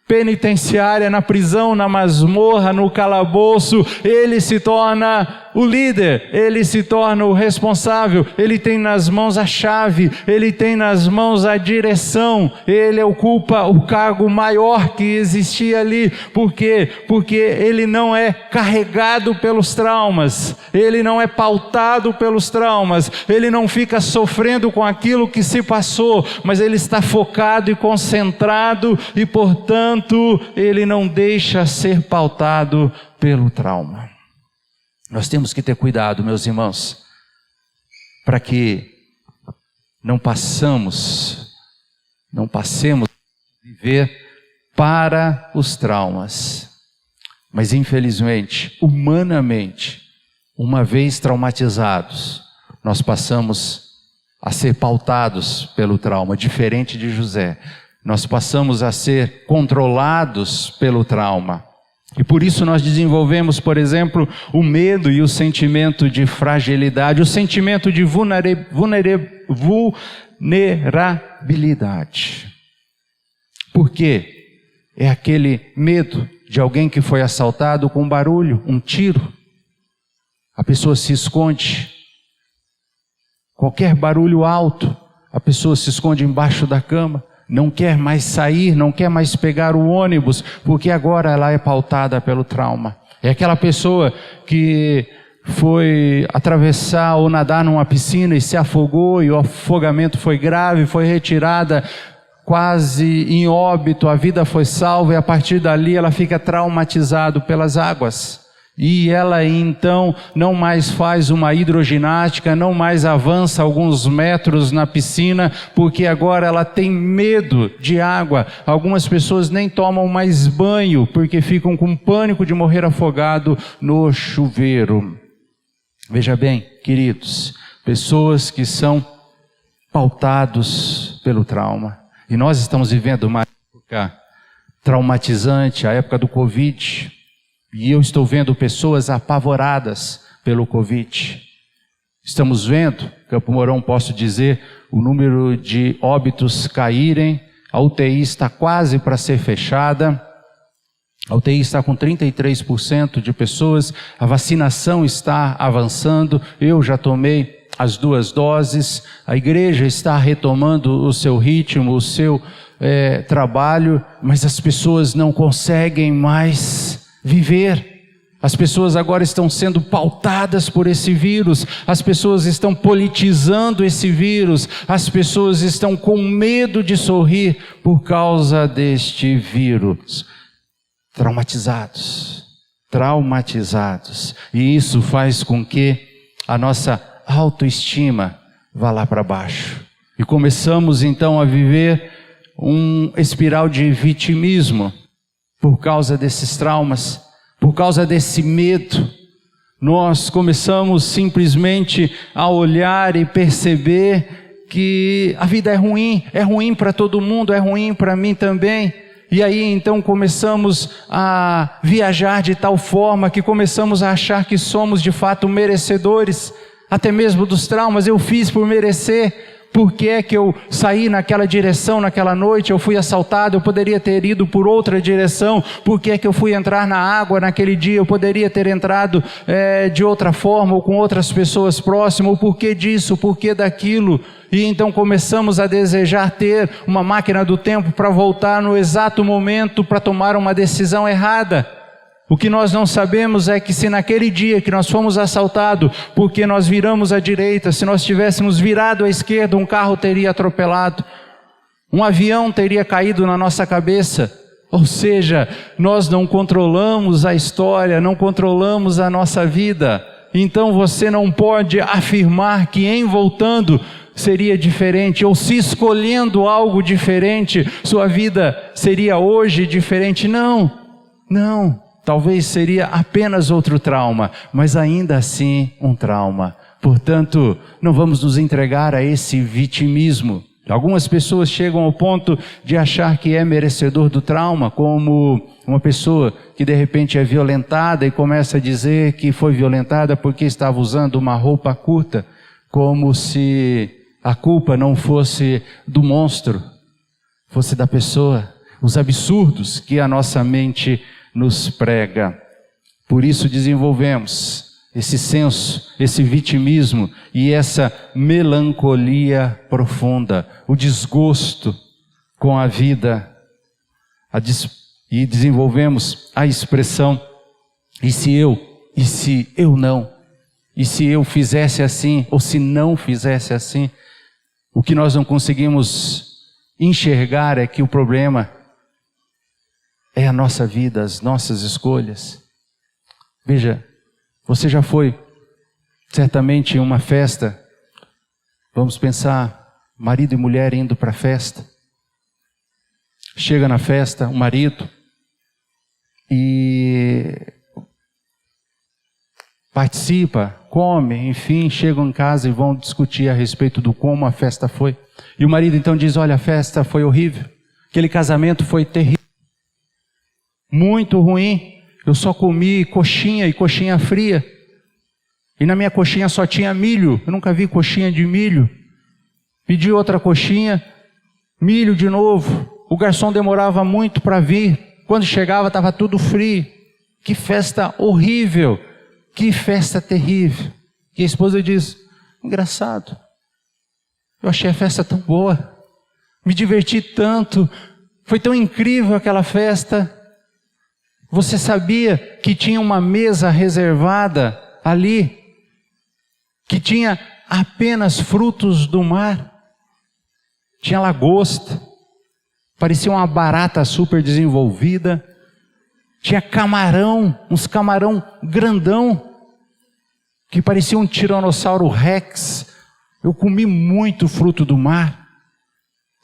S1: penitenciária, na prisão, na masmorra, no calabouço, ele se torna o líder, ele se torna o responsável, ele tem nas mãos a chave, ele tem nas mãos a direção, ele ocupa o cargo maior que existia ali. Por quê? Porque ele não é carregado pelos traumas, ele não é pautado pelos traumas, ele não fica sofrendo com aquilo que se passou, mas ele está focado e concentrado e, portanto, ele não deixa ser pautado pelo trauma. Nós temos que ter cuidado, meus irmãos, para que não passemos a viver para os traumas. Mas infelizmente, humanamente, uma vez traumatizados, nós passamos a ser pautados pelo trauma, diferente de José. Nós passamos a ser controlados pelo trauma. E por isso nós desenvolvemos, por exemplo, o medo e o sentimento de fragilidade, o sentimento de vulnerabilidade. Por quê? É aquele medo de alguém que foi assaltado com um barulho, um tiro. A pessoa se esconde. Qualquer barulho alto, a pessoa se esconde embaixo da cama. Não quer mais sair, não quer mais pegar o ônibus, porque agora ela é pautada pelo trauma. É aquela pessoa que foi atravessar ou nadar numa piscina e se afogou, e o afogamento foi grave, foi retirada quase em óbito, a vida foi salva, e a partir dali ela fica traumatizada pelas águas. E ela então não mais faz uma hidroginástica, não mais avança alguns metros na piscina, porque agora ela tem medo de água. Algumas pessoas nem tomam mais banho, porque ficam com pânico de morrer afogado no chuveiro. Veja bem, queridos, pessoas que são pautados pelo trauma. E nós estamos vivendo uma época traumatizante, a época do Covid. E eu estou vendo pessoas apavoradas pelo Covid. Estamos vendo, Campo Mourão, posso dizer, o número de óbitos caírem. A UTI está quase para ser fechada. A UTI está com 33% de pessoas. A vacinação está avançando. Eu já tomei as 2 doses, a igreja está retomando o seu ritmo, o seu trabalho, mas as pessoas não conseguem mais viver. As pessoas agora estão sendo pautadas por esse vírus, as pessoas estão politizando esse vírus, as pessoas estão com medo de sorrir por causa deste vírus. Traumatizados. E isso faz com que a nossa autoestima vá lá para baixo. E começamos então a viver um espiral de vitimismo por causa desses traumas, por causa desse medo. Nós começamos simplesmente a olhar e perceber que a vida é ruim para todo mundo, é ruim para mim também. E aí então começamos a viajar de tal forma que começamos a achar que somos de fato merecedores, até mesmo dos traumas. Eu fiz por merecer. Por que é que eu saí naquela direção naquela noite? Eu fui assaltado, eu poderia ter ido por outra direção. Por que é que eu fui entrar na água naquele dia? Eu poderia ter entrado de outra forma, ou com outras pessoas próximas. O porquê disso, o porquê daquilo? E então começamos a desejar ter uma máquina do tempo para voltar no exato momento para tomar uma decisão errada. O que nós não sabemos é que se naquele dia que nós fomos assaltados, porque nós viramos à direita, se nós tivéssemos virado à esquerda, um carro teria atropelado, um avião teria caído na nossa cabeça. Ou seja, nós não controlamos a história, não controlamos a nossa vida. Então você não pode afirmar que em voltando seria diferente, ou se escolhendo algo diferente, sua vida seria hoje diferente. Não. Talvez seria apenas outro trauma, mas ainda assim um trauma. Portanto, não vamos nos entregar a esse vitimismo. Algumas pessoas chegam ao ponto de achar que é merecedor do trauma, como uma pessoa que de repente é violentada e começa a dizer que foi violentada porque estava usando uma roupa curta, como se a culpa não fosse do monstro, fosse da pessoa. Os absurdos que a nossa mente nos prega. Por isso desenvolvemos esse senso, esse vitimismo e essa melancolia profunda, o desgosto com a vida, e desenvolvemos a expressão: e se eu não, e se eu fizesse assim, ou se não fizesse assim. O que nós não conseguimos enxergar é que o problema é a nossa vida, as nossas escolhas. Veja, você já foi certamente em uma festa, vamos pensar, marido e mulher indo para a festa. Chega na festa o marido e participa, come, enfim, chegam em casa e vão discutir a respeito do como a festa foi. E o marido então diz: olha, a festa foi horrível, aquele casamento foi terrível, muito ruim, eu só comi coxinha e coxinha fria, e na minha coxinha só tinha milho, eu nunca vi coxinha de milho. Pedi outra coxinha, milho de novo, o garçom demorava muito para vir, Quando chegava estava tudo frio. Que festa horrível, que festa terrível. E a esposa diz: engraçado, eu achei a festa tão boa, me diverti tanto, foi tão incrível aquela festa. Você sabia que tinha uma mesa reservada ali, que tinha apenas frutos do mar? Tinha lagosta, parecia uma barata super desenvolvida, tinha camarão, uns camarão grandão, que parecia um tiranossauro rex. Eu comi muito fruto do mar,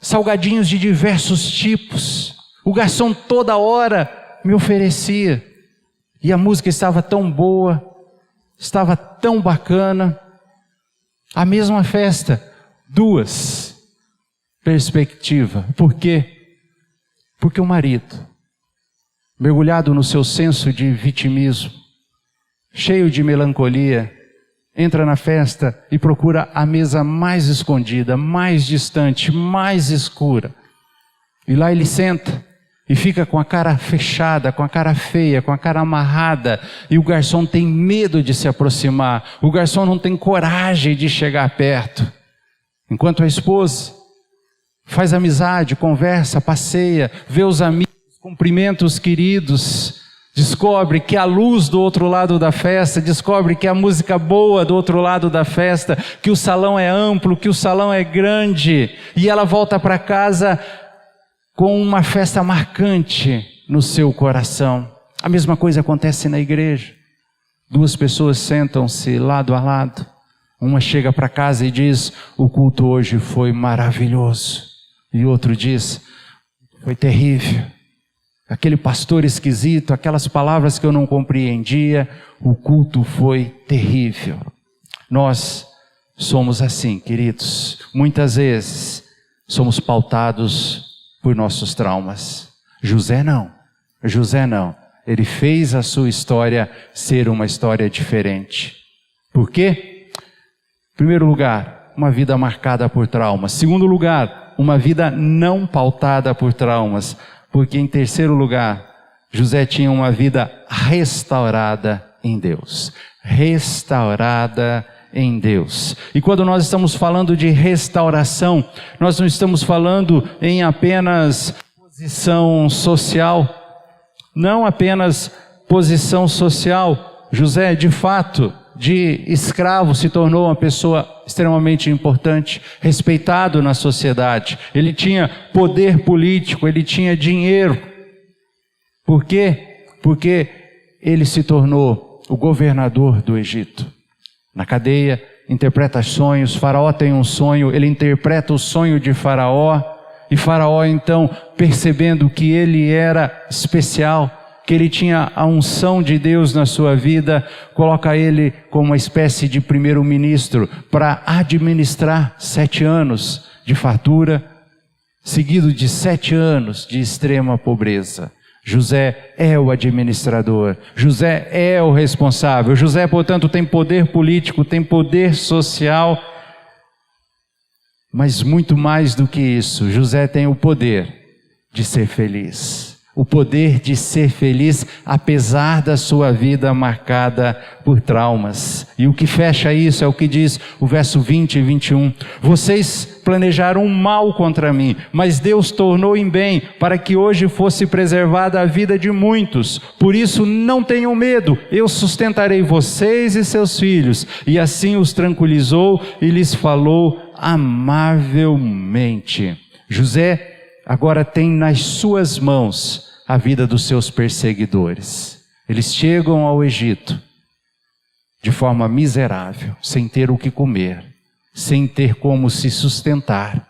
S1: salgadinhos de diversos tipos, o garçom toda hora me oferecia, e a música estava tão boa, estava tão bacana. A mesma festa, duas perspectivas. Por quê? Porque o marido, mergulhado no seu senso de vitimismo, cheio de melancolia, entra na festa e procura a mesa mais escondida, mais distante, mais escura. E lá ele senta e fica com a cara fechada, com a cara feia, com a cara amarrada. E o garçom tem medo de se aproximar. O garçom não tem coragem de chegar perto. Enquanto a esposa faz amizade, conversa, passeia, vê os amigos, cumprimenta os queridos, descobre que a luz do outro lado da festa, descobre que a música boa do outro lado da festa, que o salão é amplo, que o salão é grande, e ela volta para casa com uma festa marcante no seu coração. A mesma coisa acontece na igreja. Duas pessoas sentam-se lado a lado, uma chega para casa e diz: o culto hoje foi maravilhoso, e outro diz: foi terrível. Aquele pastor esquisito, aquelas palavras que eu não compreendia, o culto foi terrível. Nós somos assim, queridos. Muitas vezes somos pautados por nossos traumas. José não. Ele fez a sua história ser uma história diferente. Por quê? Em primeiro lugar, uma vida marcada por traumas. Segundo lugar, uma vida não pautada por traumas. Porque em terceiro lugar, José tinha uma vida restaurada em Deus. Restaurada em Deus. E quando nós estamos falando de restauração, nós não estamos falando em apenas posição social. Não apenas posição social. José, de fato, de escravo se tornou uma pessoa extremamente importante, respeitado na sociedade. Ele tinha poder político, ele tinha dinheiro. Por quê? Porque ele se tornou o governador do Egito. Na cadeia, interpreta sonhos. Faraó tem um sonho, ele interpreta o sonho de Faraó. E Faraó, então, percebendo que ele era especial, que ele tinha a unção de Deus na sua vida, coloca ele como uma espécie de primeiro-ministro para administrar 7 anos de fartura, seguido de 7 anos de extrema pobreza. José é o administrador, José é o responsável. José, portanto, tem poder político, tem poder social, mas muito mais do que isso, José tem o poder de ser feliz. O poder de ser feliz, apesar da sua vida marcada por traumas. E o que fecha isso é o que diz o verso 20 e 21. Vocês planejaram mal contra mim, mas Deus tornou em bem, para que hoje fosse preservada a vida de muitos. Por isso não tenham medo, eu sustentarei vocês e seus filhos. E assim os tranquilizou e lhes falou amavelmente. José agora tem nas suas mãos a vida dos seus perseguidores. Eles chegam ao Egito de forma miserável, sem ter o que comer, sem ter como se sustentar.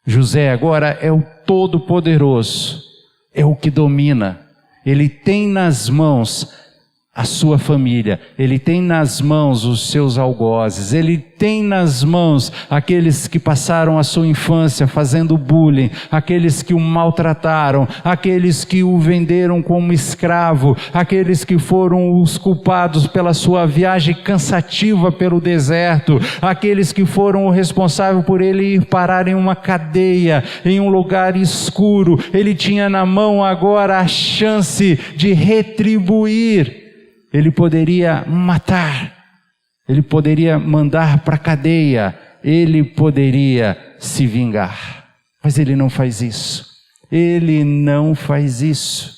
S1: José agora é o Todo-Poderoso, é o que domina. Ele tem nas mãos a sua família, Ele tem nas mãos os seus algozes, Ele tem nas mãos aqueles que passaram a sua infância fazendo bullying, aqueles que o maltrataram, aqueles que o venderam como escravo, aqueles que foram os culpados pela sua viagem cansativa pelo deserto, aqueles que foram o responsável por ele ir parar em uma cadeia, em um lugar escuro. Ele tinha na mão agora a chance de retribuir. Ele poderia matar, ele poderia mandar para a cadeia, ele poderia se vingar. Mas ele não faz isso. Ele não faz isso.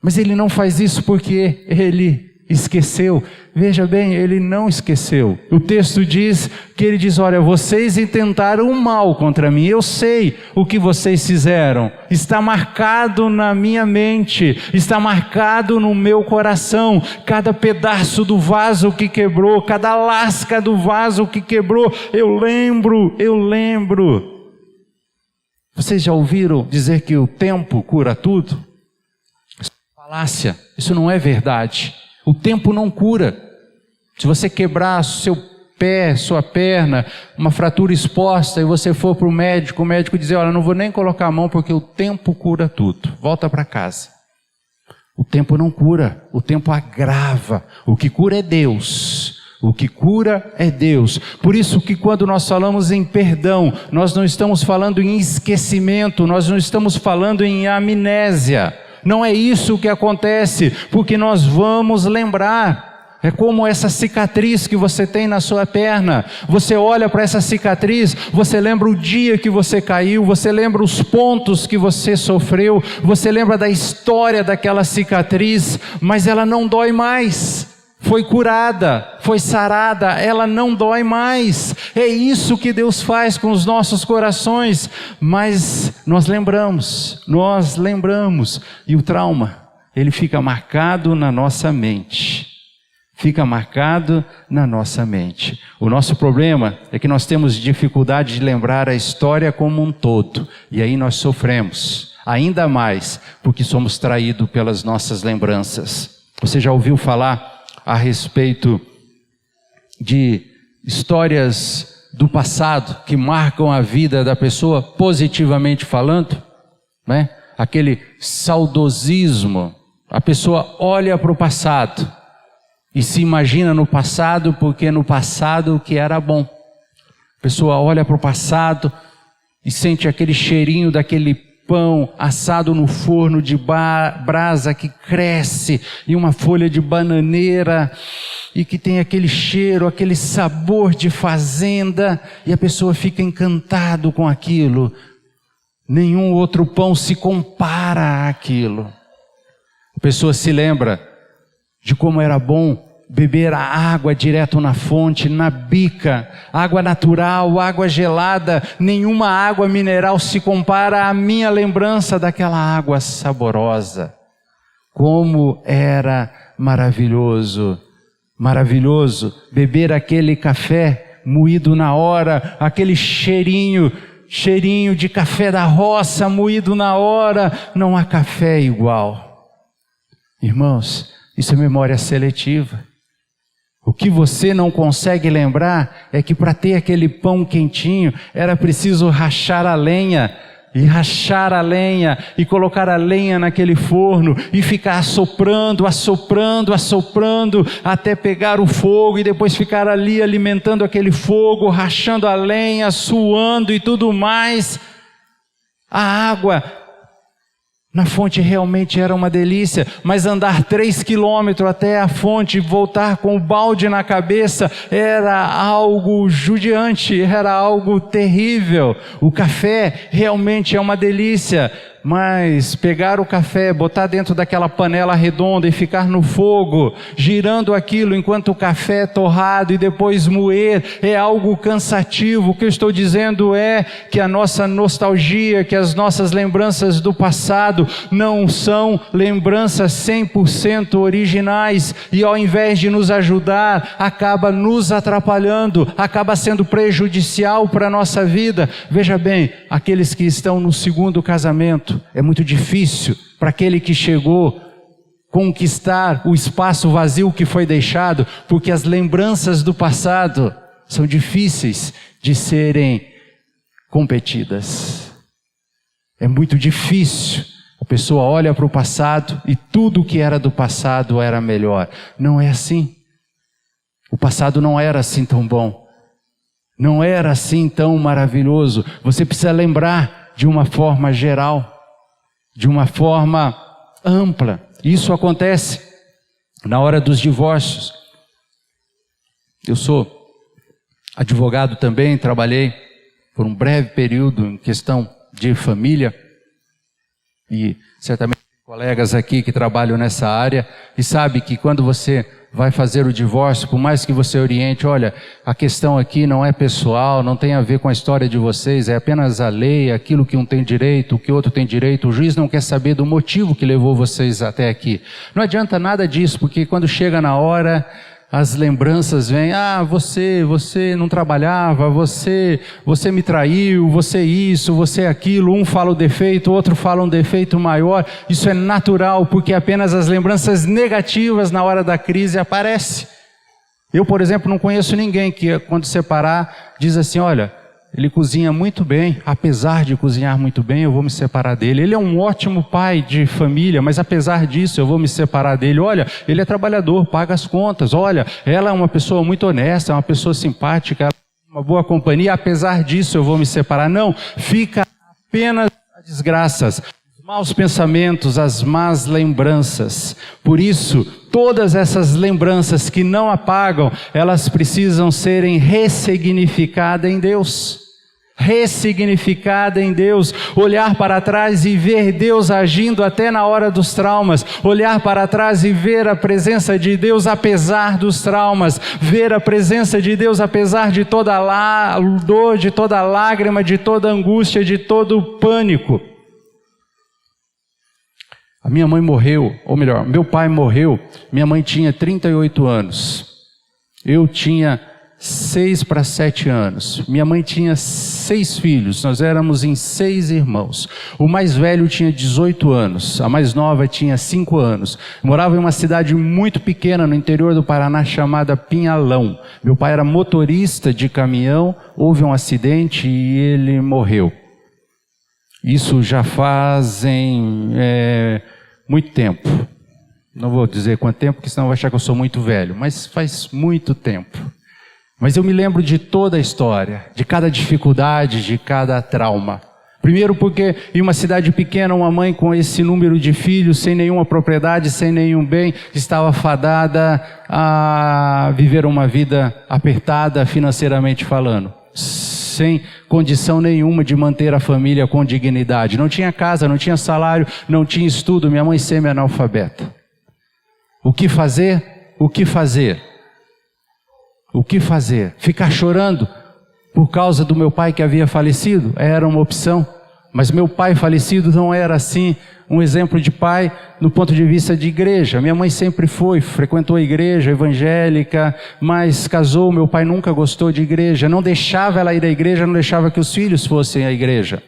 S1: Mas ele não faz isso porque ele esqueceu. Veja bem, ele não esqueceu. O texto diz que ele diz: olha, vocês intentaram o mal contra mim, eu sei o que vocês fizeram, está marcado na minha mente, está marcado no meu coração, cada pedaço do vaso que quebrou, cada lasca do vaso que quebrou, eu lembro. Vocês já ouviram dizer que o tempo cura tudo? Isso é falácia, isso não é verdade. O tempo não cura. Se você quebrar seu pé, sua perna, uma fratura exposta, e você for para o médico dizer: olha, não vou nem colocar a mão porque o tempo cura tudo. Volta para casa. O tempo não cura, o tempo agrava. O que cura é Deus. O que cura é Deus. Por isso que quando nós falamos em perdão, nós não estamos falando em esquecimento, nós não estamos falando em amnésia. Não é isso que acontece, porque nós vamos lembrar. É como essa cicatriz que você tem na sua perna. Você olha para essa cicatriz, você lembra o dia que você caiu, você lembra os pontos que você sofreu, você lembra da história daquela cicatriz, mas ela não dói mais. Foi curada, foi sarada, ela não dói mais. É isso que Deus faz com os nossos corações. Mas nós lembramos, e o trauma, ele fica marcado na nossa mente. Fica marcado na nossa mente. O nosso problema é que nós temos dificuldade de lembrar a história como um todo. E aí nós sofremos, ainda mais, porque somos traídos pelas nossas lembranças. Você já ouviu falar a respeito de histórias do passado que marcam a vida da pessoa, positivamente falando, né? Aquele saudosismo. A pessoa olha para o passado e se imagina no passado, porque no passado o que era bom. A pessoa olha para o passado e sente aquele cheirinho daquele pão assado no forno de brasa que cresce, e uma folha de bananeira, e que tem aquele cheiro, aquele sabor de fazenda, e a pessoa fica encantado com aquilo. Nenhum outro pão se compara àquilo. A pessoa se lembra de como era bom beber a água direto na fonte, na bica, água natural, água gelada. Nenhuma água mineral se compara à minha lembrança daquela água saborosa. Como era maravilhoso beber aquele café moído na hora, aquele cheirinho de café da roça moído na hora. Não há café igual. Irmãos, isso é memória seletiva. O que você não consegue lembrar é que para ter aquele pão quentinho era preciso rachar a lenha e colocar a lenha naquele forno e ficar assoprando até pegar o fogo, e depois ficar ali alimentando aquele fogo, rachando a lenha, suando e tudo mais. A água na fonte realmente era uma delícia, mas andar 3 quilômetros até a fonte e voltar com o balde na cabeça era algo judiante, era algo terrível. O café realmente é uma delícia, mas pegar o café, botar dentro daquela panela redonda e ficar no fogo, girando aquilo enquanto o café é torrado e depois moer, é algo cansativo. O que eu estou dizendo é que a nossa nostalgia, que as nossas lembranças do passado não são lembranças 100% originais, e ao invés de nos ajudar, acaba nos atrapalhando, acaba sendo prejudicial para a nossa vida. Veja bem, aqueles que estão no segundo casamento, é muito difícil para aquele que chegou conquistar o espaço vazio que foi deixado, porque as lembranças do passado são difíceis de serem competidas. É muito difícil. A pessoa olha para o passado e tudo que era do passado era melhor. Não é assim. O passado não era assim tão bom. Não era assim tão maravilhoso. Você precisa lembrar de uma forma geral, de uma forma ampla. Isso acontece na hora dos divórcios. Eu sou advogado também, trabalhei por um breve período em questão de família. E certamente tem colegas aqui que trabalham nessa área e sabe que quando você vai fazer o divórcio, por mais que você oriente, olha, a questão aqui não é pessoal, não tem a ver com a história de vocês, é apenas a lei, aquilo que um tem direito, o que outro tem direito, o juiz não quer saber do motivo que levou vocês até aqui. Não adianta nada disso, porque quando chega na hora, as lembranças vêm, você não trabalhava, você me traiu, você isso, você aquilo, um fala o defeito, o outro fala um defeito maior. Isso é natural, porque apenas as lembranças negativas na hora da crise aparecem. Eu, por exemplo, não conheço ninguém que quando separar, diz assim, olha, ele cozinha muito bem, apesar de cozinhar muito bem, eu vou me separar dele. Ele é um ótimo pai de família, mas apesar disso, eu vou me separar dele. Olha, ele é trabalhador, paga as contas. Olha, ela é uma pessoa muito honesta, é uma pessoa simpática, uma boa companhia. Apesar disso, eu vou me separar. Não, fica apenas as desgraças, os maus pensamentos, as más lembranças. Por isso, todas essas lembranças que não apagam, elas precisam serem ressignificadas em Deus. Ressignificada em Deus, olhar para trás e ver Deus agindo até na hora dos traumas, olhar para trás e ver a presença de Deus apesar dos traumas, ver a presença de Deus apesar de toda a dor, de toda a lágrima, de toda a angústia, de todo o pânico. A minha mãe morreu, ou melhor, meu pai morreu, minha mãe tinha 38 anos, eu tinha 6 para 7 anos. Minha mãe tinha 6 filhos, nós éramos em 6 irmãos. O mais velho tinha 18 anos, a mais nova tinha 5 anos. Morava em uma cidade muito pequena no interior do Paraná chamada Pinhalão. Meu pai era motorista de caminhão, houve um acidente e ele morreu. Isso já fazem muito tempo. Não vou dizer quanto tempo, porque senão vai achar que eu sou muito velho, mas faz muito tempo. Mas eu me lembro de toda a história, de cada dificuldade, de cada trauma. Primeiro porque em uma cidade pequena, uma mãe com esse número de filhos, sem nenhuma propriedade, sem nenhum bem, estava fadada a viver uma vida apertada financeiramente falando, sem condição nenhuma de manter a família com dignidade. Não tinha casa, não tinha salário, não tinha estudo, minha mãe semi-analfabeta. O que fazer? O que fazer? O que fazer? Ficar chorando por causa do meu pai que havia falecido? Era uma opção. Mas meu pai falecido não era assim um exemplo de pai no ponto de vista de igreja. Minha mãe sempre frequentou a igreja evangélica, mas casou, meu pai nunca gostou de igreja, não deixava ela ir à igreja, não deixava que os filhos fossem à igreja.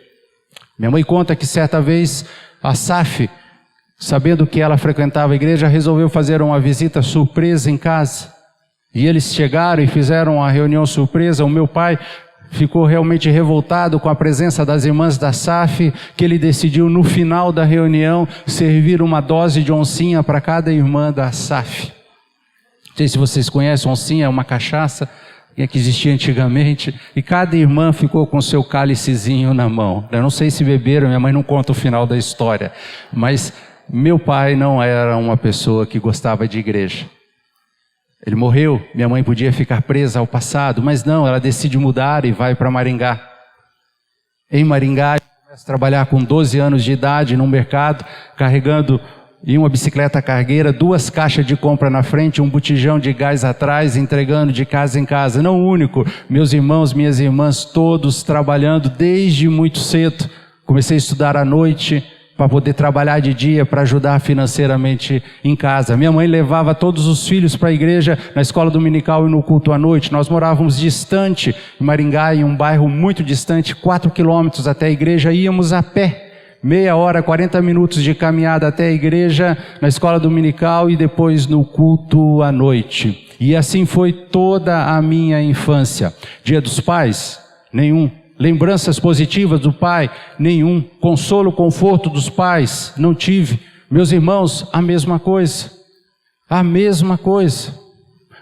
S1: Minha mãe conta que certa vez a SAF, sabendo que ela frequentava a igreja, resolveu fazer uma visita surpresa em casa. E eles chegaram e fizeram uma reunião surpresa. O meu pai ficou realmente revoltado com a presença das irmãs da SAF, que ele decidiu no final da reunião servir uma dose de oncinha para cada irmã da SAF. Não sei se vocês conhecem, oncinha é uma cachaça que existia antigamente, e cada irmã ficou com seu cálicezinho na mão. Eu não sei se beberam, minha mãe não conta o final da história, mas meu pai não era uma pessoa que gostava de igreja. Ele morreu, minha mãe podia ficar presa ao passado, mas não, ela decide mudar e vai para Maringá. Em Maringá, começa a trabalhar com 12 anos de idade num mercado, carregando em uma bicicleta cargueira 2 caixas de compra na frente, um botijão de gás atrás, entregando de casa em casa. Não o único, meus irmãos, minhas irmãs, todos trabalhando desde muito cedo. Comecei a estudar à noite, para poder trabalhar de dia, para ajudar financeiramente em casa. Minha mãe levava todos os filhos para a igreja, na escola dominical e no culto à noite. Nós morávamos distante, em Maringá, em um bairro muito distante, 4 quilômetros até a igreja, íamos a pé. meia hora, 40 minutos de caminhada até a igreja, na escola dominical e depois no culto à noite. E assim foi toda a minha infância. Dia dos Pais? Nenhum. Lembranças positivas do pai? Nenhum. Consolo, conforto dos pais? Não tive. Meus irmãos, a mesma coisa. A mesma coisa.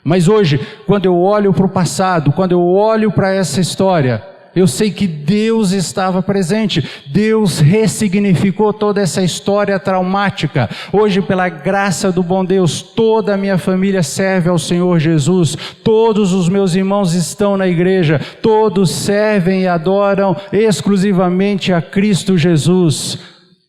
S1: Mas hoje, quando eu olho para o passado, quando eu olho para essa história, eu sei que Deus estava presente. Deus ressignificou toda essa história traumática. Hoje, pela graça do bom Deus, toda a minha família serve ao Senhor Jesus. Todos os meus irmãos estão na igreja. Todos servem e adoram exclusivamente a Cristo Jesus.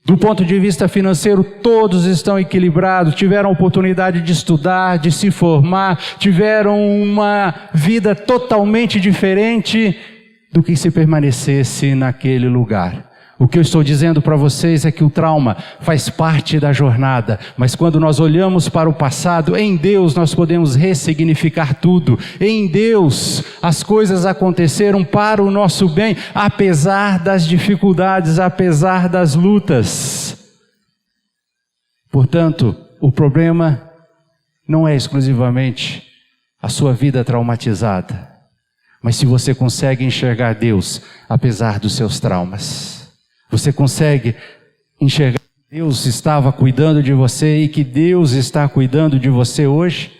S1: Do ponto de vista financeiro, todos estão equilibrados, tiveram oportunidade de estudar, de se formar, tiveram uma vida totalmente diferente do que se permanecesse naquele lugar. O que eu estou dizendo para vocês é que o trauma faz parte da jornada, mas quando nós olhamos para o passado, em Deus nós podemos ressignificar tudo. Em Deus as coisas aconteceram para o nosso bem, apesar das dificuldades, apesar das lutas. Portanto, o problema não é exclusivamente a sua vida traumatizada, mas se você consegue enxergar Deus apesar dos seus traumas. Você consegue enxergar que Deus estava cuidando de você e que Deus está cuidando de você hoje?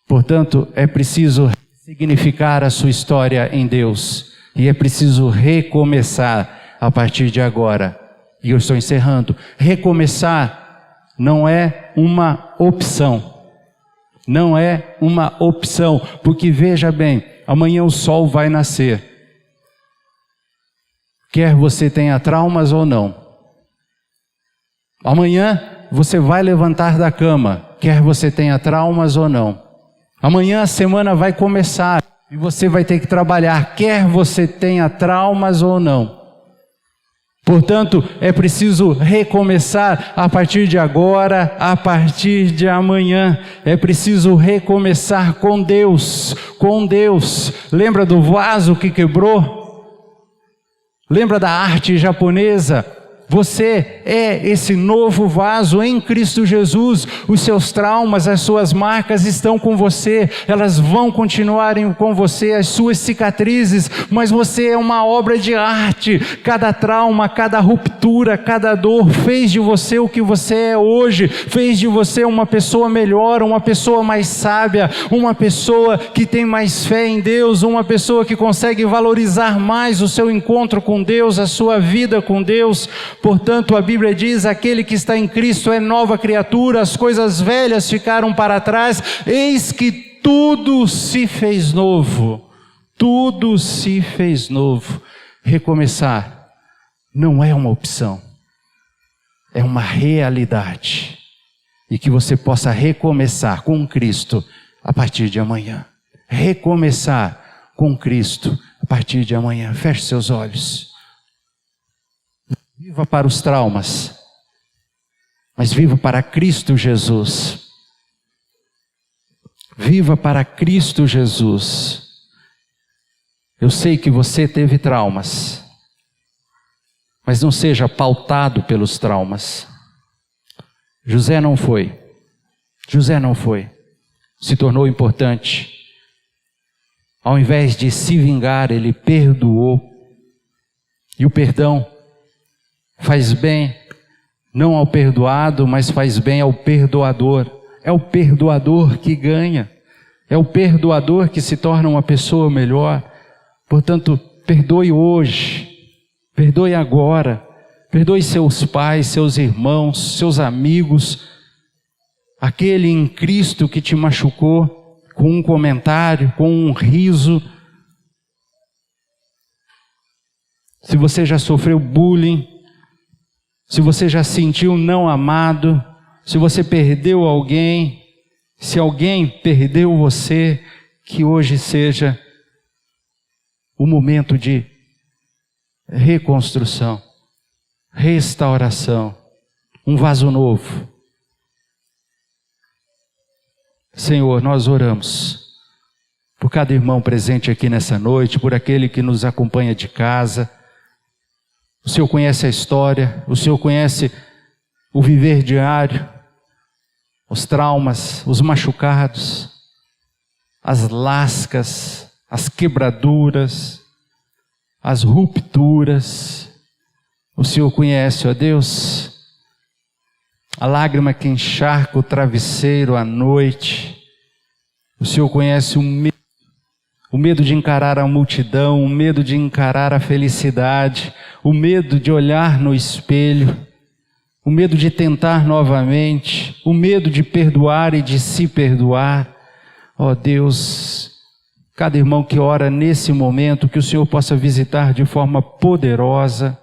S1: Portanto, é preciso significar a sua história em Deus. E é preciso recomeçar a partir de agora. E eu estou encerrando. Recomeçar não é uma opção. Não é uma opção. Porque veja bem, amanhã o sol vai nascer. Quer você tenha traumas ou não. Amanhã você vai levantar da cama, quer você tenha traumas ou não. Amanhã a semana vai começar e você vai ter que trabalhar, quer você tenha traumas ou não. Portanto, é preciso recomeçar a partir de agora, a partir de amanhã. É preciso recomeçar com Deus, com Deus. Lembra do vaso que quebrou? Lembra da arte japonesa? Você é esse novo vaso em Cristo Jesus. Os seus traumas, as suas marcas estão com você. Elas vão continuar com você, as suas cicatrizes. Mas você é uma obra de arte. Cada trauma, cada ruptura, cada dor fez de você o que você é hoje. Fez de você uma pessoa melhor, uma pessoa mais sábia, uma pessoa que tem mais fé em Deus, uma pessoa que consegue valorizar mais o seu encontro com Deus, a sua vida com Deus. Portanto, a Bíblia diz, aquele que está em Cristo é nova criatura, as coisas velhas ficaram para trás, eis que tudo se fez novo. Tudo se fez novo. Recomeçar não é uma opção, é uma realidade. E que você possa recomeçar com Cristo a partir de amanhã. Recomeçar com Cristo a partir de amanhã. Feche seus olhos. Viva para os traumas, mas viva para Cristo Jesus. Viva para Cristo Jesus. Eu sei que você teve traumas, mas não seja pautado pelos traumas. José não foi. José não foi. Se tornou importante. Ao invés de se vingar, ele perdoou. E o perdão faz bem, não ao perdoado, mas faz bem ao perdoador. É o perdoador que ganha. É o perdoador que se torna uma pessoa melhor. Portanto, perdoe hoje. Perdoe agora. Perdoe seus pais, seus irmãos, seus amigos. Aquele em Cristo que te machucou com um comentário, com um riso. Se você já sofreu bullying, se você já sentiu não amado, se você perdeu alguém, se alguém perdeu você, que hoje seja o momento de reconstrução, restauração, um vaso novo. Senhor, nós oramos por cada irmão presente aqui nessa noite, por aquele que nos acompanha de casa. O Senhor conhece a história, o Senhor conhece o viver diário, os traumas, os machucados, as lascas, as quebraduras, as rupturas. O Senhor conhece, ó Deus, a lágrima que encharca o travesseiro à noite. O Senhor conhece o medo de encarar a multidão, o medo de encarar a felicidade, o medo de olhar no espelho, o medo de tentar novamente, o medo de perdoar e de se perdoar. Ó Deus, cada irmão que ora nesse momento, que o Senhor possa visitar de forma poderosa,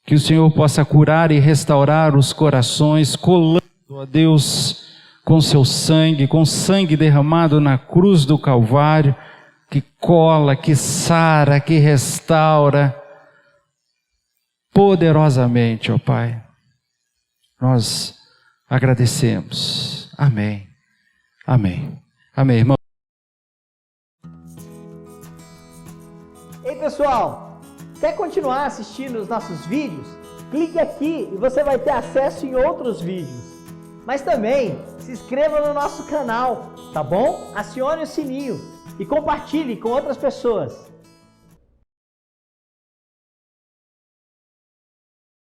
S1: que o Senhor possa curar e restaurar os corações, colando, ó Deus, com seu sangue, com sangue derramado na cruz do Calvário, que cola, que sara, que restaura poderosamente, ó Pai. Nós agradecemos. Amém. Amém. Amém, irmão.
S2: Ei, pessoal, quer continuar assistindo os nossos vídeos? Clique aqui e você vai ter acesso em outros vídeos. Mas também se inscreva no nosso canal, tá bom? Acione o sininho e compartilhe com outras pessoas.